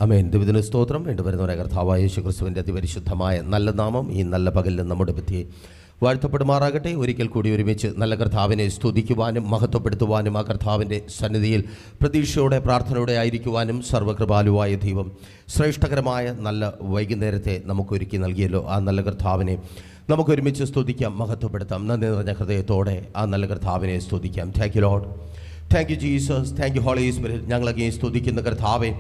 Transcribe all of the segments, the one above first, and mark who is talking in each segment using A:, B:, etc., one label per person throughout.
A: ആമേൻ. ദൈവത്തിന് സ്തോത്രം. വേണ്ടുവരുന്നവരെ കർത്താവായ യേശുക്രിസ്തുവിൻ്റെ അതിപരിശുദ്ധമായ നല്ല നാമം ഈ നല്ല പകലിൽ നമ്മുടെ പറ്റി വാഴ്ത്തപ്പെടുമാറാകട്ടെ. ഒരിക്കൽ കൂടി ഒരുമിച്ച് നല്ല കർത്താവിനെ സ്തുതിക്കുവാനും മഹത്വപ്പെടുത്തുവാനും ആ കർത്താവിൻ്റെ സന്നിധിയിൽ പ്രതീക്ഷയോടെ പ്രാർത്ഥനയോടെ ആയിരിക്കുവാനും സർവ്വകൃപാലുവായ ദൈവം ശ്രേഷ്ഠകരമായ നല്ല വൈകുന്നേരത്തെ നമുക്കൊരുക്കി നൽകിയല്ലോ. ആ നല്ല കർത്താവിനെ നമുക്കൊരുമിച്ച് സ്തുതിക്കാം, മഹത്വപ്പെടുത്താം. നന്ദി നിറഞ്ഞ ഹൃദയത്തോടെ ആ നല്ല കർത്താവിനെ സ്തുതിക്കാം. Thank you Lord, thank you Jesus, thank you Holy Spirit. ഞങ്ങളങ്ങേ സ്തുതിക്കുന്ന കർത്താവേ,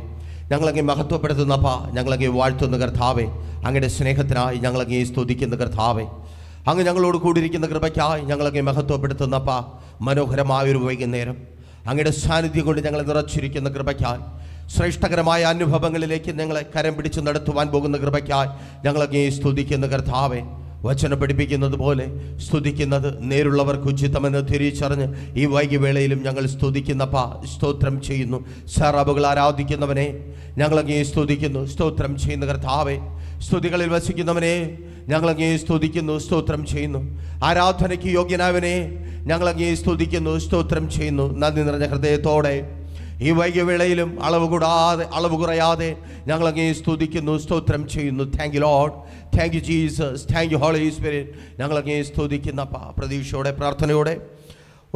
A: ഞങ്ങളങ്ങേ മഹത്വപ്പെടുത്തുന്നപ്പാ, ഞങ്ങളങ്ങേ വാഴ്ത്തുന്ന കർത്താവേ, അങ്ങയുടെ സ്നേഹത്തിനായി ഞങ്ങളങ്ങേ സ്തുതിക്കുന്ന കർത്താവേ, അങ്ങ് ഞങ്ങളോട് കൂടിയിരിക്കുന്ന കൃപയ്ക്കായി ഞങ്ങളങ്ങേ മഹത്വപ്പെടുത്തുന്നപ്പാ. മനോഹരമായൊരു വൈകുന്നേരം അങ്ങയുടെ സാന്നിധ്യം കൊണ്ട് ഞങ്ങളെ നിറച്ചിരിക്കുന്ന കൃപയ്ക്കായി, ശ്രേഷ്ഠകരമായ അനുഭവങ്ങളിലേക്ക് ഞങ്ങളെ കരം പിടിച്ച് നടത്തുവാൻ പോകുന്ന കൃപയ്ക്കായി ഞങ്ങളങ്ങേ സ്തുതിക്കുന്ന കർത്താവേ. വചനം പഠിപ്പിക്കുന്നത് പോലെ സ്തുതിക്കുന്നത് നേരുള്ളവർക്ക് ഉചിതമെന്ന് തിരിച്ചറിഞ്ഞ് ഈ വൈകിവേളയിലും ഞങ്ങൾ സ്തുതിക്കുന്നപ്പാ, സ്തോത്രം ചെയ്യുന്നു. സറബുകൾ ആരാധിക്കുന്നവനെ ഞങ്ങളങ്ങേ സ്തുതിക്കുന്നു, സ്തോത്രം ചെയ്യുന്ന കർത്താവേ. സ്തുതികളിൽ വസിക്കുന്നവനെ ഞങ്ങളങ്ങേ സ്തുതിക്കുന്നു, സ്തോത്രം ചെയ്യുന്നു. ആരാധനയ്ക്ക് യോഗ്യനായവനെ ഞങ്ങളങ്ങേ സ്തുതിക്കുന്നു, സ്തോത്രം ചെയ്യുന്നു. നന്ദി നിറഞ്ഞ ഹൃദയത്തോടെ ഈ വൈകിവേളയിലും അളവ് കുറയാതെ ഞങ്ങളങ്ങേ സ്തുതിക്കുന്നു, സ്തോത്രം ചെയ്യുന്നു. Thank you Lord, thank you Jesus, thank you Holy Spirit. ഞങ്ങളങ്ങേ സ്തുതിക്കുന്ന പ്രതീക്ഷയോടെ പ്രാർത്ഥനയോടെ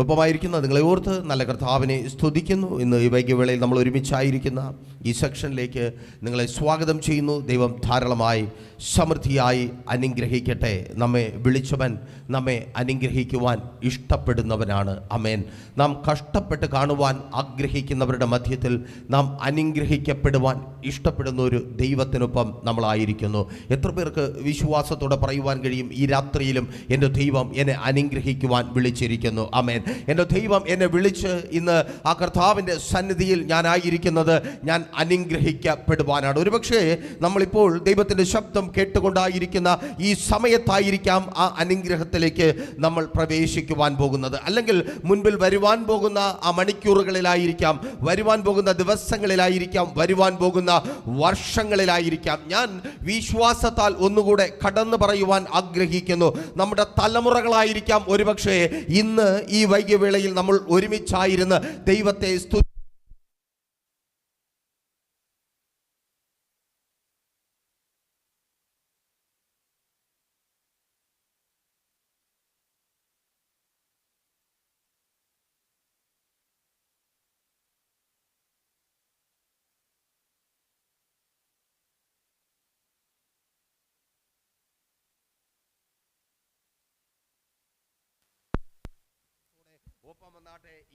A: ഒപ്പമായിരിക്കുന്ന നിങ്ങളെ ഓർത്ത് നല്ല കർത്താവിനെ സ്തുതിക്കുന്നു. ഇന്ന് ഈ വൈകിവേളയിൽ നമ്മൾ ഒരുമിച്ചായിരിക്കുന്ന ഈ സെക്ഷനിലേക്ക് നിങ്ങളെ സ്വാഗതം ചെയ്യുന്നു. ദൈവം ധാരാളമായി സമൃദ്ധിയായി അനുഗ്രഹിക്കട്ടെ. നമ്മെ വിളിച്ചവൻ നമ്മെ അനുഗ്രഹിക്കുവാൻ ഇഷ്ടപ്പെടുന്നവനാണ്. അമേൻ. നാം കഷ്ടപ്പെട്ട് കാണുവാൻ ആഗ്രഹിക്കുന്നവരുടെ മധ്യത്തിൽ നാം അനുഗ്രഹിക്കപ്പെടുവാൻ ഇഷ്ടപ്പെടുന്ന ഒരു ദൈവത്തിനൊപ്പം നമ്മളായിരിക്കുന്നു. എത്ര പേർക്ക് വിശ്വാസത്തോടെ പറയുവാൻ കഴിയും, ഈ രാത്രിയിലും എൻ്റെ ദൈവം എന്നെ അനുഗ്രഹിക്കുവാൻ വിളിച്ചിരിക്കുന്നു. അമേൻ. എൻ്റെ ദൈവം എന്നെ വിളിച്ച് ഇന്ന് ആ കർത്താവിൻ്റെ സന്നിധിയിൽ ഞാനായിരിക്കുന്നത് ഞാൻ അനുഗ്രഹിക്കപ്പെടുവാനാണ്. ഒരുപക്ഷെ നമ്മളിപ്പോൾ ദൈവത്തിൻ്റെ ശബ്ദം കേട്ടുകൊണ്ടായിരിക്കുന്ന ഈ സമയത്തായിരിക്കാം ആ അനുഗ്രഹത്തിലേക്ക് നമ്മൾ പ്രവേശിക്കുവാൻ പോകുന്നത്. അല്ലെങ്കിൽ മുൻപിൽ വരുവാൻ പോകുന്ന ആ മണിക്കൂറുകളിലായിരിക്കാം, വരുവാൻ പോകുന്ന ദിവസങ്ങളിലായിരിക്കാം, വരുവാൻ പോകുന്ന വർഷങ്ങളിലായിരിക്കാം. ഞാൻ വിശ്വാസത്താൽ ഒന്നുകൂടെ കടന്നു പറയുവാൻ ആഗ്രഹിക്കുന്നു. നമ്മുടെ തലമുറകളായിരിക്കാം ഒരുപക്ഷെ ഇന്ന് ഈ വൈകിവേളയിൽ നമ്മൾ ഒരുമിച്ചായിരുന്ന് ദൈവത്തെ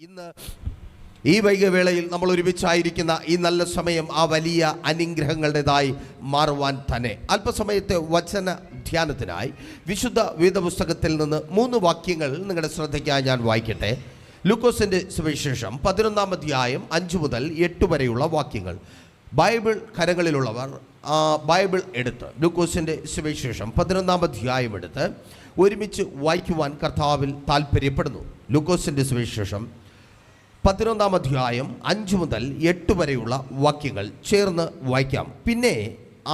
A: ഇന്ന് ഈ വൈകിവേളയിൽ നമ്മൾ ഒരുമിച്ചായിരിക്കുന്ന ഈ നല്ല സമയം ആ വലിയ അനുഗ്രഹങ്ങളുടേതായി മാറുവാൻ തന്നെ. അല്പസമയത്തെ വചന ധ്യാനത്തിനായി വിശുദ്ധ വേദപുസ്തകത്തിൽ നിന്ന് 3 വാക്യങ്ങൾ നിങ്ങളുടെ ശ്രദ്ധയ്ക്കായി ഞാൻ വായിക്കട്ടെ. ലൂക്കോസിൻ്റെ സുവിശേഷം 11-ാം അധ്യായം 5 മുതൽ 8 വരെയുള്ള വാക്യങ്ങൾ. ബൈബിൾ കരങ്ങളിലുള്ളവർ ബൈബിൾ എടുത്ത് ലൂക്കോസിൻ്റെ സുവിശേഷം 11-ാം അധ്യായം എടുത്ത് ഒരുമിച്ച് വായിക്കുവാൻ കർത്താവിൽ താല്പര്യപ്പെടുന്നു. ലൂക്കോസിൻ്റെ സുവിശേഷം 11-ാം അധ്യായം 5 മുതൽ 8 വരെയുള്ള വാക്യങ്ങൾ ചേർന്ന് വായിക്കാം. പിന്നെ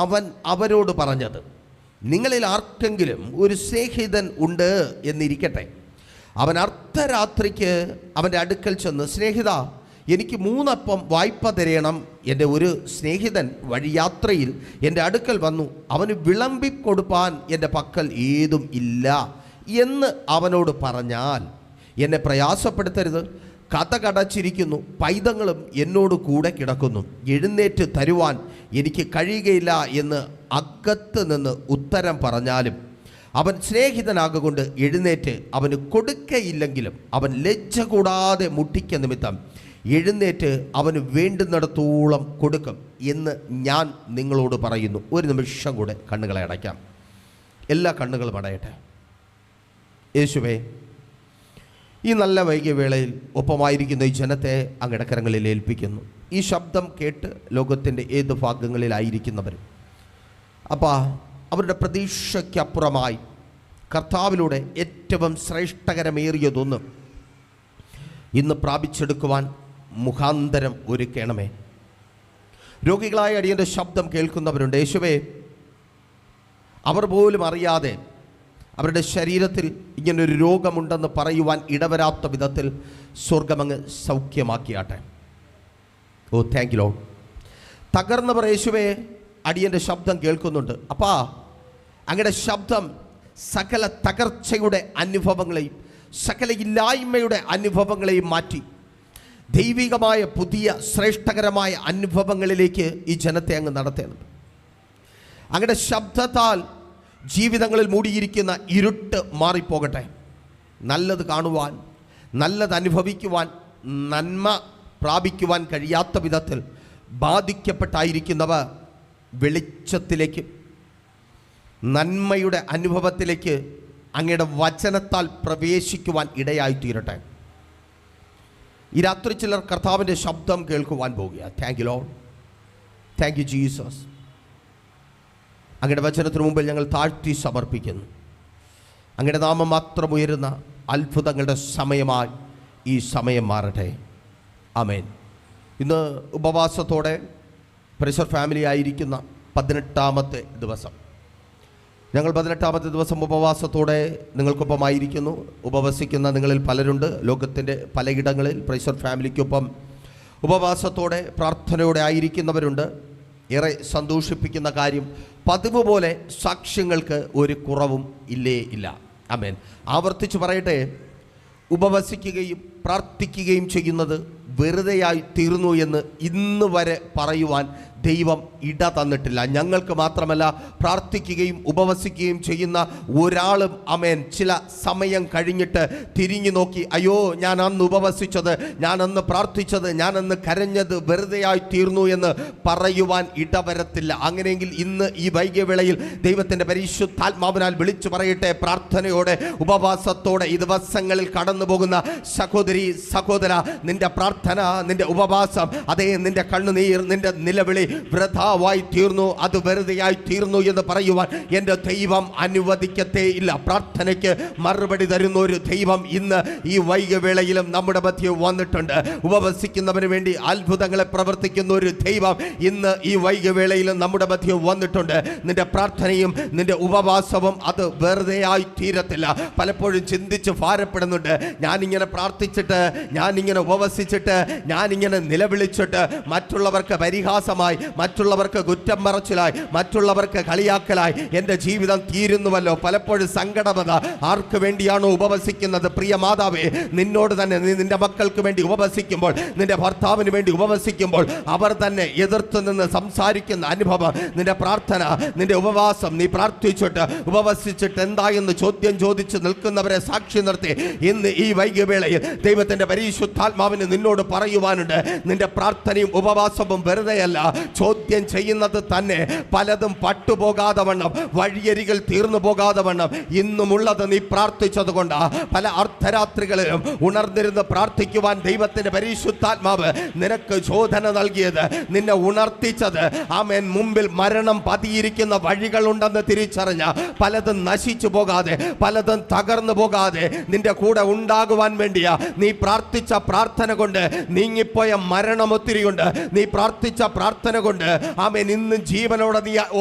A: അവൻ അവരോട് പറഞ്ഞത്, നിങ്ങളിൽ ആർക്കെങ്കിലും ഒരു സ്നേഹിതൻ ഉണ്ട് എന്നിരിക്കട്ടെ. അവൻ അർദ്ധരാത്രിക്ക് അവൻ്റെ അടുക്കൽ ചെന്ന്, സ്നേഹിത, എനിക്ക് 3 അപ്പം വായ്പ തരയണം. എൻ്റെ ഒരു സ്നേഹിതൻ വഴിയാത്രയിൽ എൻ്റെ അടുക്കൽ വന്നു. അവന് വിളമ്പിക്കൊടുപ്പാൻ എൻ്റെ പക്കൽ ഏതും ഇല്ല എന്ന് അവനോട് പറഞ്ഞാൽ, എന്നെ പ്രയാസപ്പെടുത്തരുത്. കതകടച്ചിരിക്കുന്നു, പൈതങ്ങളും എന്നോട് കൂടെ കിടക്കുന്നു. എഴുന്നേറ്റ് തരുവാൻ എനിക്ക് കഴിയുകയില്ല എന്ന് അകത്ത് നിന്ന് ഉത്തരം പറഞ്ഞാലും അവൻ സ്നേഹിതനാകൊണ്ട് എഴുന്നേറ്റ് അവന് കൊടുക്കയില്ലെങ്കിലും അവൻ ലജ്ജ കൂടാതെ മുട്ടിക്ക നിമിത്തം എഴുന്നേറ്റ് അവന് വേണ്ടുന്നിടത്തോളം കൊടുക്കും എന്ന് ഞാൻ നിങ്ങളോട് പറയുന്നു. ഒരു നിമിഷം കൂടെ കണ്ണുകളെ അടയ്ക്കാം. എല്ലാ കണ്ണുകളും അടയട്ടെ. യേശുവേ, ഈ നല്ല വൈകിയ വേളയിൽ ഒപ്പമായിരിക്കുന്ന ഈ ജനത്തെ അങ്ങയുടെ കരങ്ങളിൽ ഏൽപ്പിക്കുന്നു. ഈ ശബ്ദം കേട്ട് ലോകത്തിൻ്റെ ഏത് ഭാഗങ്ങളിലായിരിക്കുന്നവരും അപ്പാ, അവരുടെ പ്രതീക്ഷയ്ക്കപ്പുറമായി കർത്താവിലൂടെ ഏറ്റവും ശ്രേഷ്ഠകരമേറിയതൊന്ന് ഇന്ന് പ്രാപിച്ചെടുക്കുവാൻ മുഖാന്തരം ഒരുക്കണമേ. രോഗികളായ അടിയൻ്റെ ശബ്ദം കേൾക്കുന്നവരുണ്ട്. യേശുവേ, അവർ പോലും അറിയാതെ അവരുടെ ശരീരത്തിൽ ഇങ്ങനൊരു രോഗമുണ്ടെന്ന് പറയുവാൻ ഇടവരാത്ത വിധത്തിൽ സ്വർഗമങ്ങ് സൗഖ്യമാക്കിയാട്ടെ. ഓ താങ്ക് യു ലോർഡ്. തകർന്നവർ യേശുവേ അടിയൻ്റെ ശബ്ദം കേൾക്കുന്നുണ്ട്. അപ്പാ അങ്ങയുടെ ശബ്ദം സകല തകർച്ചയുടെ അനുഭവങ്ങളെയും സകല ഇല്ലായ്മയുടെ അനുഭവങ്ങളെയും മാറ്റി ദൈവികമായ പുതിയ ശ്രേഷ്ഠകരമായ അനുഭവങ്ങളിലേക്ക് ഈ ജനത്തെ അങ്ങ് നടത്തണം. അങ്ങയുടെ ശബ്ദത്താൽ ജീവിതങ്ങളിൽ മൂടിയിരിക്കുന്ന ഇരുട്ട് മാറിപ്പോകട്ടെ. നല്ലത് കാണുവാൻ, നല്ലത് അനുഭവിക്കുവാൻ, നന്മ പ്രാപിക്കുവാൻ കഴിയാത്ത വിധത്തിൽ ബാധിക്കപ്പെട്ടായിരിക്കുന്നവ വെളിച്ചത്തിലേക്ക്, നന്മയുടെ അനുഭവത്തിലേക്ക് അങ്ങയുടെ വചനത്താൽ പ്രവേശിക്കുവാൻ ഇടയായിത്തീരട്ടെ. ഈ രാത്രി ചിലർ കർത്താവിൻ്റെ ശബ്ദം കേൾക്കുവാൻ പോകുക. Thank you Lord, thank you Jesus. അങ്ങയുടെ വചനത്തിന് മുമ്പിൽ ഞങ്ങൾ താഴ്ത്തി സമർപ്പിക്കുന്നു. അങ്ങയുടെ നാമം മാത്രം ഉയരുന്ന അത്ഭുതങ്ങളുടെ സമയമായി ഈ സമയം മാറട്ടെ. ആമേൻ. ഇന്ന് ഉപവാസത്തോടെ പ്രഷർ ഫാമിലി ആയിരിക്കുന്ന 18ാമത്തെ ദിവസം. ഞങ്ങൾ 18ാമത്തെ ദിവസം ഉപവാസത്തോടെ നിങ്ങൾക്കൊപ്പമായിരിക്കുന്നു. ഉപവസിക്കുന്ന നിങ്ങളിൽ പലരുണ്ട്. ലോകത്തിൻ്റെ പലയിടങ്ങളിൽ പ്രഷർ ഫാമിലിക്കൊപ്പം ഉപവാസത്തോടെ പ്രാർത്ഥനയോടെ ആയിരിക്കുന്നവരുണ്ട്. ഏറെ സന്തോഷിപ്പിക്കുന്ന കാര്യം, പതിവ് പോലെ സാക്ഷ്യങ്ങൾക്ക് ഒരു കുറവും ഇല്ല. ആമേൻ. ആവർത്തിച്ച് പറയട്ടെ, ഉപവസിക്കുകയും പ്രാർത്ഥിക്കുകയും ചെയ്യുന്നത് വെറുതെയായി തീർന്നു എന്ന് ഇന്ന് വരെ പറയുവാൻ ദൈവം ഇട തന്നിട്ടില്ല. ഞങ്ങൾക്ക് മാത്രമല്ല, പ്രാർത്ഥിക്കുകയും ഉപവസിക്കുകയും ചെയ്യുന്ന ഒരാളും ആമേൻ ചില സമയം കഴിഞ്ഞിട്ട് തിരിഞ്ഞു നോക്കി അയ്യോ ഞാൻ അന്ന് ഉപവസിച്ചത്, ഞാൻ അന്ന് പ്രാർത്ഥിച്ചത്, ഞാൻ അന്ന് കരഞ്ഞത് വെറുതെയായി തീർന്നു എന്ന് പറയുവാൻ ഇടവരത്തില്ല. അങ്ങനെയെങ്കിൽ ഇന്ന് ഈ വൈകിയവേളയിൽ ദൈവത്തിൻ്റെ പരിശുദ്ധാത്മാവിനാൽ വിളിച്ചു പറയട്ടെ, പ്രാർത്ഥനയോടെ ഉപവാസത്തോടെ ഈ ദിവസങ്ങളിൽ കടന്നു പോകുന്ന സഹോദരി സഹോദര, നിന്റെ പ്രാർത്ഥന, നിന്റെ ഉപവാസം, അതേ നിന്റെ കണ്ണുനീർ, നിന്റെ നിലവിളി വൃഥാവായി തീർന്നു, അത് വെറുതെയായി തീർന്നു എന്ന് പറയുവാൻ എൻ്റെ ദൈവം അനുവദിക്കത്തേ ഇല്ല. പ്രാർത്ഥനയ്ക്ക് മറുപടി തരുന്ന ഒരു ദൈവം ഇന്ന് ഈ വൈകിയവേളയിലും നമ്മുടെ മധ്യേ വന്നിട്ടുണ്ട്. ഉപവസിക്കുന്നവന് വേണ്ടി അത്ഭുതങ്ങളെ പ്രവർത്തിക്കുന്ന ഒരു ദൈവം ഇന്ന് ഈ വൈകിയവേളയിലും നമ്മുടെ മധ്യേ വന്നിട്ടുണ്ട്. നിന്റെ പ്രാർത്ഥനയും നിന്റെ ഉപവാസവും അത് വെറുതെയായി തീരത്തില്ല. പലപ്പോഴും ചിന്തിച്ച് ഭാരപ്പെടുന്നുണ്ട്, ഞാനിങ്ങനെ പ്രാർത്ഥിച്ചിട്ട്, ഞാനിങ്ങനെ ഉപവസിച്ചിട്ട്, ഞാനിങ്ങനെ നിലവിളിച്ചിട്ട് മറ്റുള്ളവർക്ക് പരിഹാസമായി, മറ്റുള്ളവർക്ക് കുറ്റം പറച്ചിലായി, മറ്റുള്ളവർക്ക് കളിയാക്കലായി എൻ്റെ ജീവിതം തീരുന്നുവല്ലോ. പലപ്പോഴും സങ്കടമത. ആർക്ക് വേണ്ടിയാണോ ഉപവസിക്കുന്നത്? പ്രിയ മാതാവേ, നിന്നോട് തന്നെ, നീ നിന്റെ മക്കൾക്ക് വേണ്ടി ഉപവസിക്കുമ്പോൾ, നിന്റെ ഭർത്താവിന് വേണ്ടി ഉപവസിക്കുമ്പോൾ അവർ തന്നെ എതിർത്ത് നിന്ന് സംസാരിക്കുന്ന അനുഭവം, നിന്റെ പ്രാർത്ഥന, നിന്റെ ഉപവാസം, നീ പ്രാർത്ഥിച്ചിട്ട് ഉപവസിച്ചിട്ട് എന്തായെന്ന് ചോദ്യം ചോദിച്ച് നിൽക്കുന്നവരെ സാക്ഷി നിർത്തി ഇന്ന് ഈ വൈകിയവേളയിൽ ദൈവത്തിൻ്റെ പരിശുദ്ധാത്മാവിന് നിന്നോട് പറയുവാനുണ്ട്. നിന്റെ പ്രാർത്ഥനയും ഉപവാസവും വെറുതെയല്ല, ചോദ്യം ചെയ്യുന്നത് തന്നെ. പലതും പട്ടുപോകാതെ വണ്ണം, വഴിയരികൾ തീർന്നു പോകാതെ വണ്ണം ഇന്നുമുള്ളത് നീ പ്രാർത്ഥിച്ചത് കൊണ്ടാ. പല അർദ്ധരാത്രികളിലും ഉണർന്നിരുന്ന് പ്രാർത്ഥിക്കുവാൻ ദൈവത്തിന്റെ പരിശുദ്ധാത്മാവ് നിനക്ക് ചോദന നൽകിയത്, നിന്നെ ഉണർത്തിച്ചത്. ആമേൻ. മുമ്പിൽ മരണം പതിയിരിക്കുന്ന വഴികളുണ്ടെന്ന് തിരിച്ചറിഞ്ഞ, പലതും നശിച്ചു പോകാതെ, പലതും തകർന്നു പോകാതെ നിന്റെ കൂടെ ഉണ്ടാകുവാൻ വേണ്ടിയാ നീ പ്രാർത്ഥിച്ച പ്രാർത്ഥന കൊണ്ട് നീങ്ങിപ്പോയ മരണം ഒത്തിരിയുണ്ട്. നീ പ്രാർത്ഥിച്ച പ്രാർത്ഥന കൊണ്ട് ആമേൻ ഇന്ന് ജീവനോടെ നീ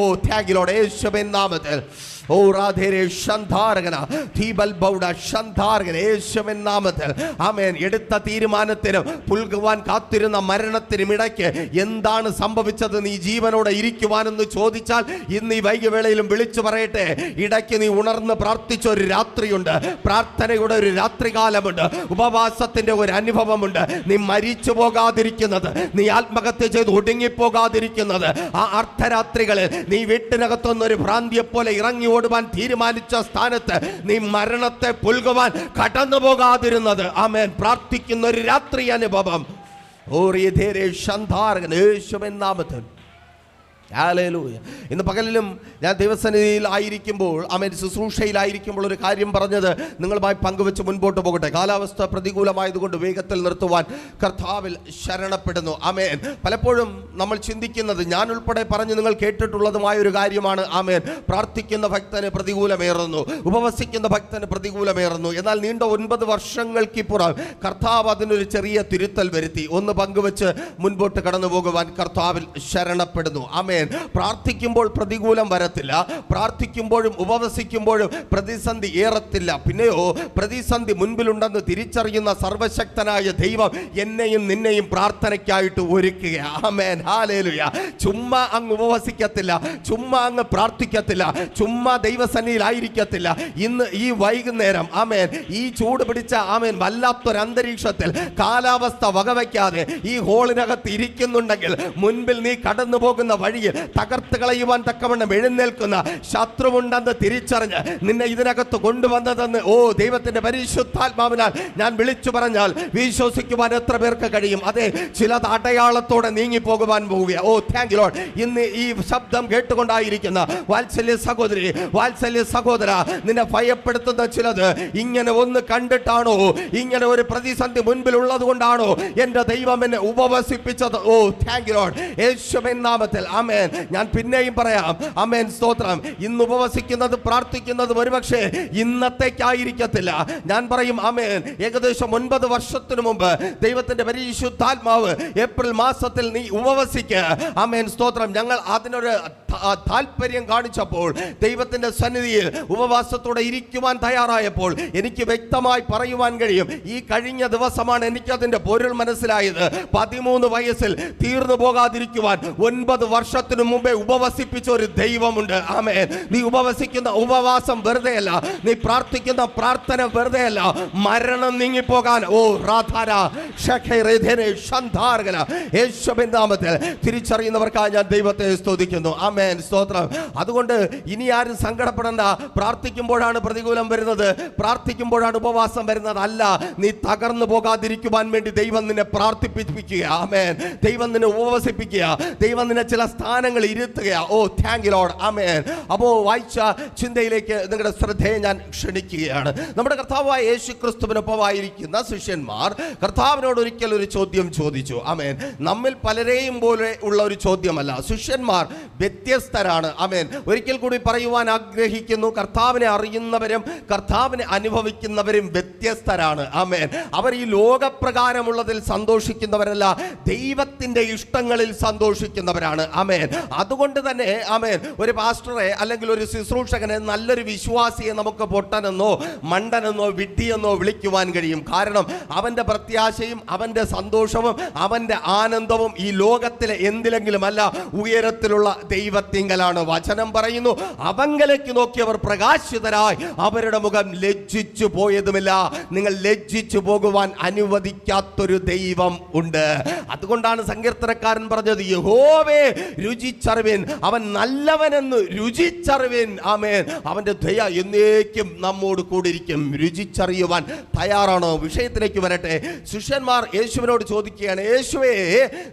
A: ത്യാഗിലോടെ യേശുവിൻ നാമത്തിൽ ഓ രാധേരെ ശന്ധാരകന തീബൽ ബൗഡ ശന്ധാരകന യേശുവിൻ നാമത്തിൽ ആമേൻ. എടുത്ത തീരുമാനത്തിനും പുൽകുവാൻ കാത്തിരുന്ന മരണത്തിനും ഇടയ്ക്ക് എന്താണ് സംഭവിച്ചത്? നീ ജീവനോടെ ഇരിക്കുവാനെന്ന് ചോദിച്ചാൽ ഇന്ന് ഈ വൈകിവേളയിലും വിളിച്ചു പറയട്ടെ, ഇടയ്ക്ക് നീ ഉണർന്ന് പ്രാർത്ഥിച്ച ഒരു രാത്രിയുണ്ട്, പ്രാർത്ഥനയുടെ ഒരു രാത്രികാലമുണ്ട്, ഉപവാസത്തിന്റെ ഒരു അനുഭവമുണ്ട്. നീ മരിച്ചു പോകാതിരിക്കുന്നത്, നീ ആത്മഹത്യ ചെയ്ത് ഒടുങ്ങിപ്പോകാതിരിക്കുന്നത്, ആ അർദ്ധരാത്രികളിൽ നീ വീട്ടിനകത്തൊന്നൊരു ഭ്രാന്തിയെ പോലെ ഇറങ്ങി ഓടുവാൻ തീരുമാനിച്ച സ്ഥാനത്ത് നീ മരണത്തെ പുൽകുവാൻ കടന്നു പോകാതിരുന്നത്. ആമേൻ. പ്രാർത്ഥിക്കുന്ന ഒരു രാത്രി അനുഭവം യേശുവിൻ നാമത്തിൽ. ഹല്ലേലൂയ. ഇന്ന് പകലിലും ഞാൻ ദൈവസന്നിധിയിൽ ആയിരിക്കുമ്പോൾ, ആമേൻ, ശുശ്രൂഷയിലായിരിക്കുമ്പോൾ ഒരു കാര്യം പറഞ്ഞത് നിങ്ങളുമായി പങ്കുവെച്ച് മുൻപോട്ട് പോകട്ടെ. കാലാവസ്ഥ പ്രതികൂലമായതുകൊണ്ട് വേഗത്തിൽ നിർത്തുവാൻ കർത്താവിൽ ശരണപ്പെടുന്നു. ആമേൻ. പലപ്പോഴും നമ്മൾ ചിന്തിക്കുന്നത്, ഞാൻ ഉൾപ്പെടെ പറഞ്ഞ് നിങ്ങൾ കേട്ടിട്ടുള്ളതുമായ ഒരു കാര്യമാണ്, ആമേൻ, പ്രാർത്ഥിക്കുന്ന ഭക്തന് പ്രതികൂലമേറുന്നു, ഉപവസിക്കുന്ന ഭക്തന് പ്രതികൂലമേറുന്നു. എന്നാൽ നീണ്ട 9 വർഷങ്ങൾക്കിപ്പുറം കർത്താവ് അതിനൊരു ചെറിയ തിരുത്തൽ വരുത്തി. ഒന്ന് പങ്കുവെച്ച് മുൻപോട്ട് കടന്നു പോകുവാൻ കർത്താവിൽ ശരണപ്പെടുന്നു. ആമേൻ. ആമേൻ. പ്രാർത്ഥിക്കുമ്പോൾ പ്രതികൂലം വരത്തില്ല, പ്രാർത്ഥിക്കുമ്പോഴും ഉപവസിക്കുമ്പോഴും പ്രതിസന്ധി ഏറത്തില്ല. പിന്നെയോ പ്രതിസന്ധി മുൻപിലുണ്ടെന്ന് തിരിച്ചറിയുന്ന സർവശക്തനായ ദൈവം എന്നെയും നിന്നെയും പ്രാർത്ഥനയ്ക്കായിട്ട് ഒരുക്കുക. ആമേൻ, ഹല്ലേലൂയ. ചുമ്മാ അങ്ങ് ഉപവസിക്കത്തില്ല, ചുമ്മാ അങ്ങ് പ്രാർത്ഥിക്കത്തില്ല, ചുമ്മാ ദൈവസന്നിധിയിലായിരിക്കത്തില്ല. ഇന്ന് ഈ വൈകുന്നേരം ആമേൻ, ഈ ചൂട് പിടിച്ച ആമേൻ വല്ലാത്തൊരു അന്തരീക്ഷത്തിൽ കാലാവസ്ഥ വകവയ്ക്കാതെ ഈ ഹോളിനകത്ത് ഇരിക്കുന്നുണ്ടെങ്കിൽ, മുൻപിൽ നീ കടന്നു പോകുന്ന വഴിയിൽ തകർത്ത് കളയുവാൻ തക്കവണ്ണം എഴുന്നേൽക്കുന്ന ശത്രുവുണ്ടെന്ന് തിരിച്ചറിഞ്ഞ് നിന്നെ ഇതിനകത്ത് കൊണ്ടുവന്നതെന്ന് ദൈവത്തിന്റെ പരിശുദ്ധാത്മാവിനാൽ ഞാൻ വിളിച്ചു പറഞ്ഞാൽ വിശ്വസിക്കുവാൻ എത്ര പേർക്ക് കഴിയും? അതെ, ചിലത് അടയാളത്തോടെ നീങ്ങിപ്പോകുവാൻ പോവുക. Thank you Lord. ഇന്ന് ഈ ശബ്ദം കേട്ടുകൊണ്ടായിരിക്കുന്ന വാത്സല്യ സഹോദരി, വാത്സല്യ സഹോദര, നിന്നെ ഭയപ്പെടുത്തുന്ന ചിലത് ഇങ്ങനെ ഒന്ന് കണ്ടിട്ടാണോ, ഇങ്ങനെ ഒരു പ്രതിസന്ധി മുൻപിൽ ഉള്ളത് കൊണ്ടാണോ എന്റെ ദൈവം എന്നെ ഉപവസിപ്പിച്ചത്? Thank you Lord. യേശുവിൻ നാമത്തിൽ ആമേൻ. ഞാൻ പിന്നെയും പറയാം, ആമേൻ, സ്തോത്രം. ഇന്ന് ഉപവസിക്കുന്നത് പ്രാർത്ഥിക്കുന്നത് ഒരുപക്ഷെ ഇന്നത്തേക്കായിരിക്കത്തില്ല. ഞാൻ പറയും ആമേൻ, ഏകദേശം 9 വർഷത്തിനു മുമ്പ് ദൈവത്തിന്റെ പരിശുദ്ധാത്മാവ് ഏപ്രിൽ മാസത്തിൽ നീ ഉപവസിക്കുക, ആമേൻ, സ്തോത്രം. ഞങ്ങൾ അതിനൊരു താല്പര്യം കാണിച്ചപ്പോൾ, ദൈവത്തിന്റെ സന്നിധിയിൽ ഉപവാസത്തോടെ ഇരിക്കുവാൻ തയ്യാറായപ്പോൾ എനിക്ക് വ്യക്തമായി പറയുവാൻ കഴിയും, ഈ കഴിഞ്ഞ ദിവസമാണ് എനിക്കതിന്റെ പൊരുൾ മനസ്സിലായത്. 13 വയസ്സിൽ തീർന്നു പോകാതിരിക്കുവാൻ 9 വർഷത്തിനു മുമ്പേ ഉപവസിപ്പിച്ച ഒരു ദൈവമുണ്ട്. ആമേൻ. നീ ഉപവസിക്കുന്ന ഉപവാസം വെറുതെയല്ല, നീ പ്രാർത്ഥിക്കുന്ന പ്രാർത്ഥന വെറുതെയല്ല. മരണം നീങ്ങിപ്പോകാൻ യേശുവിൻ നാമത്തിൽ തിരിച്ചറിയുന്നവർക്കായി ഞാൻ ദൈവത്തെ സ്തുതിക്കുന്നു. ആമേൻ, സ്തോത്രം. അതുകൊണ്ട് ഇനി ആരും സങ്കടപ്പെടേണ്ട. പ്രാർത്ഥിക്കുമ്പോഴാണ് പ്രതികൂലം വരുന്നത്, പ്രാർത്ഥിക്കുമ്പോഴാണ് ഉപവാസം വരുന്നത് അല്ല. നീ തകർന്നു പോകാതിരിക്കുവാൻ വേണ്ടി ദൈവം നിന്നെ പ്രാർത്ഥിപ്പിക്കുക. ആമേൻ. ദൈവം നിന്നെ ഉപവസിപ്പിക്കുക, ദൈവം നിന്നെ ചില സ്ഥാനങ്ങൾ ഇരുത്തുക. Thank you Lord. ആമേൻ. അപ്പോൾ വായിച്ച ചിന്തയിലേക്ക് നിങ്ങളുടെ ശ്രദ്ധയെ ഞാൻ ക്ഷണിക്കുകയാണ്. നമ്മുടെ കർത്താവായ യേശു ക്രിസ്തുവിനൊപ്പമായിരിക്കുന്ന ശിഷ്യന്മാർ കർത്താവിനോട് ഒരിക്കൽ ഒരു ചോദ്യം ചോദിച്ചു. ആമേൻ. നമ്മിൽ പലരെയും പോലെ ഉള്ള ഒരു ചോദ്യമല്ല. ശിഷ്യന്മാർ വ്യത്യസ്തരാണ്. ആമേൻ. ഒരിക്കൽ കൂടി പറയുവാൻ ആഗ്രഹിക്കുന്നു, കർത്താവിനെ അറിയുന്നവരും കർത്താവിനെ അനുഭവിക്കുന്നവരും വ്യത്യസ്തരാണ്. ആമേൻ. അവർ ഈ ലോകപ്രകാരമുള്ളതിൽ സന്തോഷിക്കുന്നവരല്ല, ദൈവത്തിന്റെ ഇഷ്ടങ്ങളിൽ സന്തോഷിക്കുന്നവരാണ്. ആമേൻ. അതുകൊണ്ട് തന്നെ ആമേൻ, ഒരു പാസ്റ്ററെ അല്ലെങ്കിൽ ഒരു ശുശ്രൂഷകനെ, നല്ലൊരു വിശ്വാസിയെ നമുക്ക് പൊട്ടനെന്നോ മണ്ടനെന്നോ വിഡ്ഢിയെന്നോ വിളിക്കുവാൻ കഴിയും. കാരണം അവന്റെ പ്രത്യാശയും അവന്റെ സന്തോഷവും അവന്റെ ആനന്ദവും ഈ ലോകത്തിലെ എന്തിലെങ്കിലും അല്ല, ഉയരത്തിലുള്ള ദൈവത്തിങ്കലാണ്. വചനം പറയുന്നു, അവങ്കലേക്ക് നോക്കിയവർ പ്രകാശിതരായി അവരുടെ മുഖം ലജ്ജിച്ചു പോയതുമില്ല. നിങ്ങൾ ലജ്ജിച്ചു പോകുവാൻ അനുവദിക്കാത്തൊരു ദൈവം ഉണ്ട്. അതുകൊണ്ടാണ് സങ്കീർത്തനക്കാരൻ പറഞ്ഞത്, യഹോവേ രുചിച്ചറിവിൻ, അവൻ നല്ലവനെന്ന് രുചിച്ചറിവിൻ. ആമേൻ. അവന്റെ ദയ എന്നേക്കും നമ്മോട് കൂടിയിരിക്കും. രുചിച്ചറിയുവാൻ തയ്യാറാണോ? വിഷയത്തിലേക്ക് വരട്ടെ. ശിഷ്യന്മാർ യേശുവിനോട് ചോദിക്കുകയാണ്, യേശുവേ,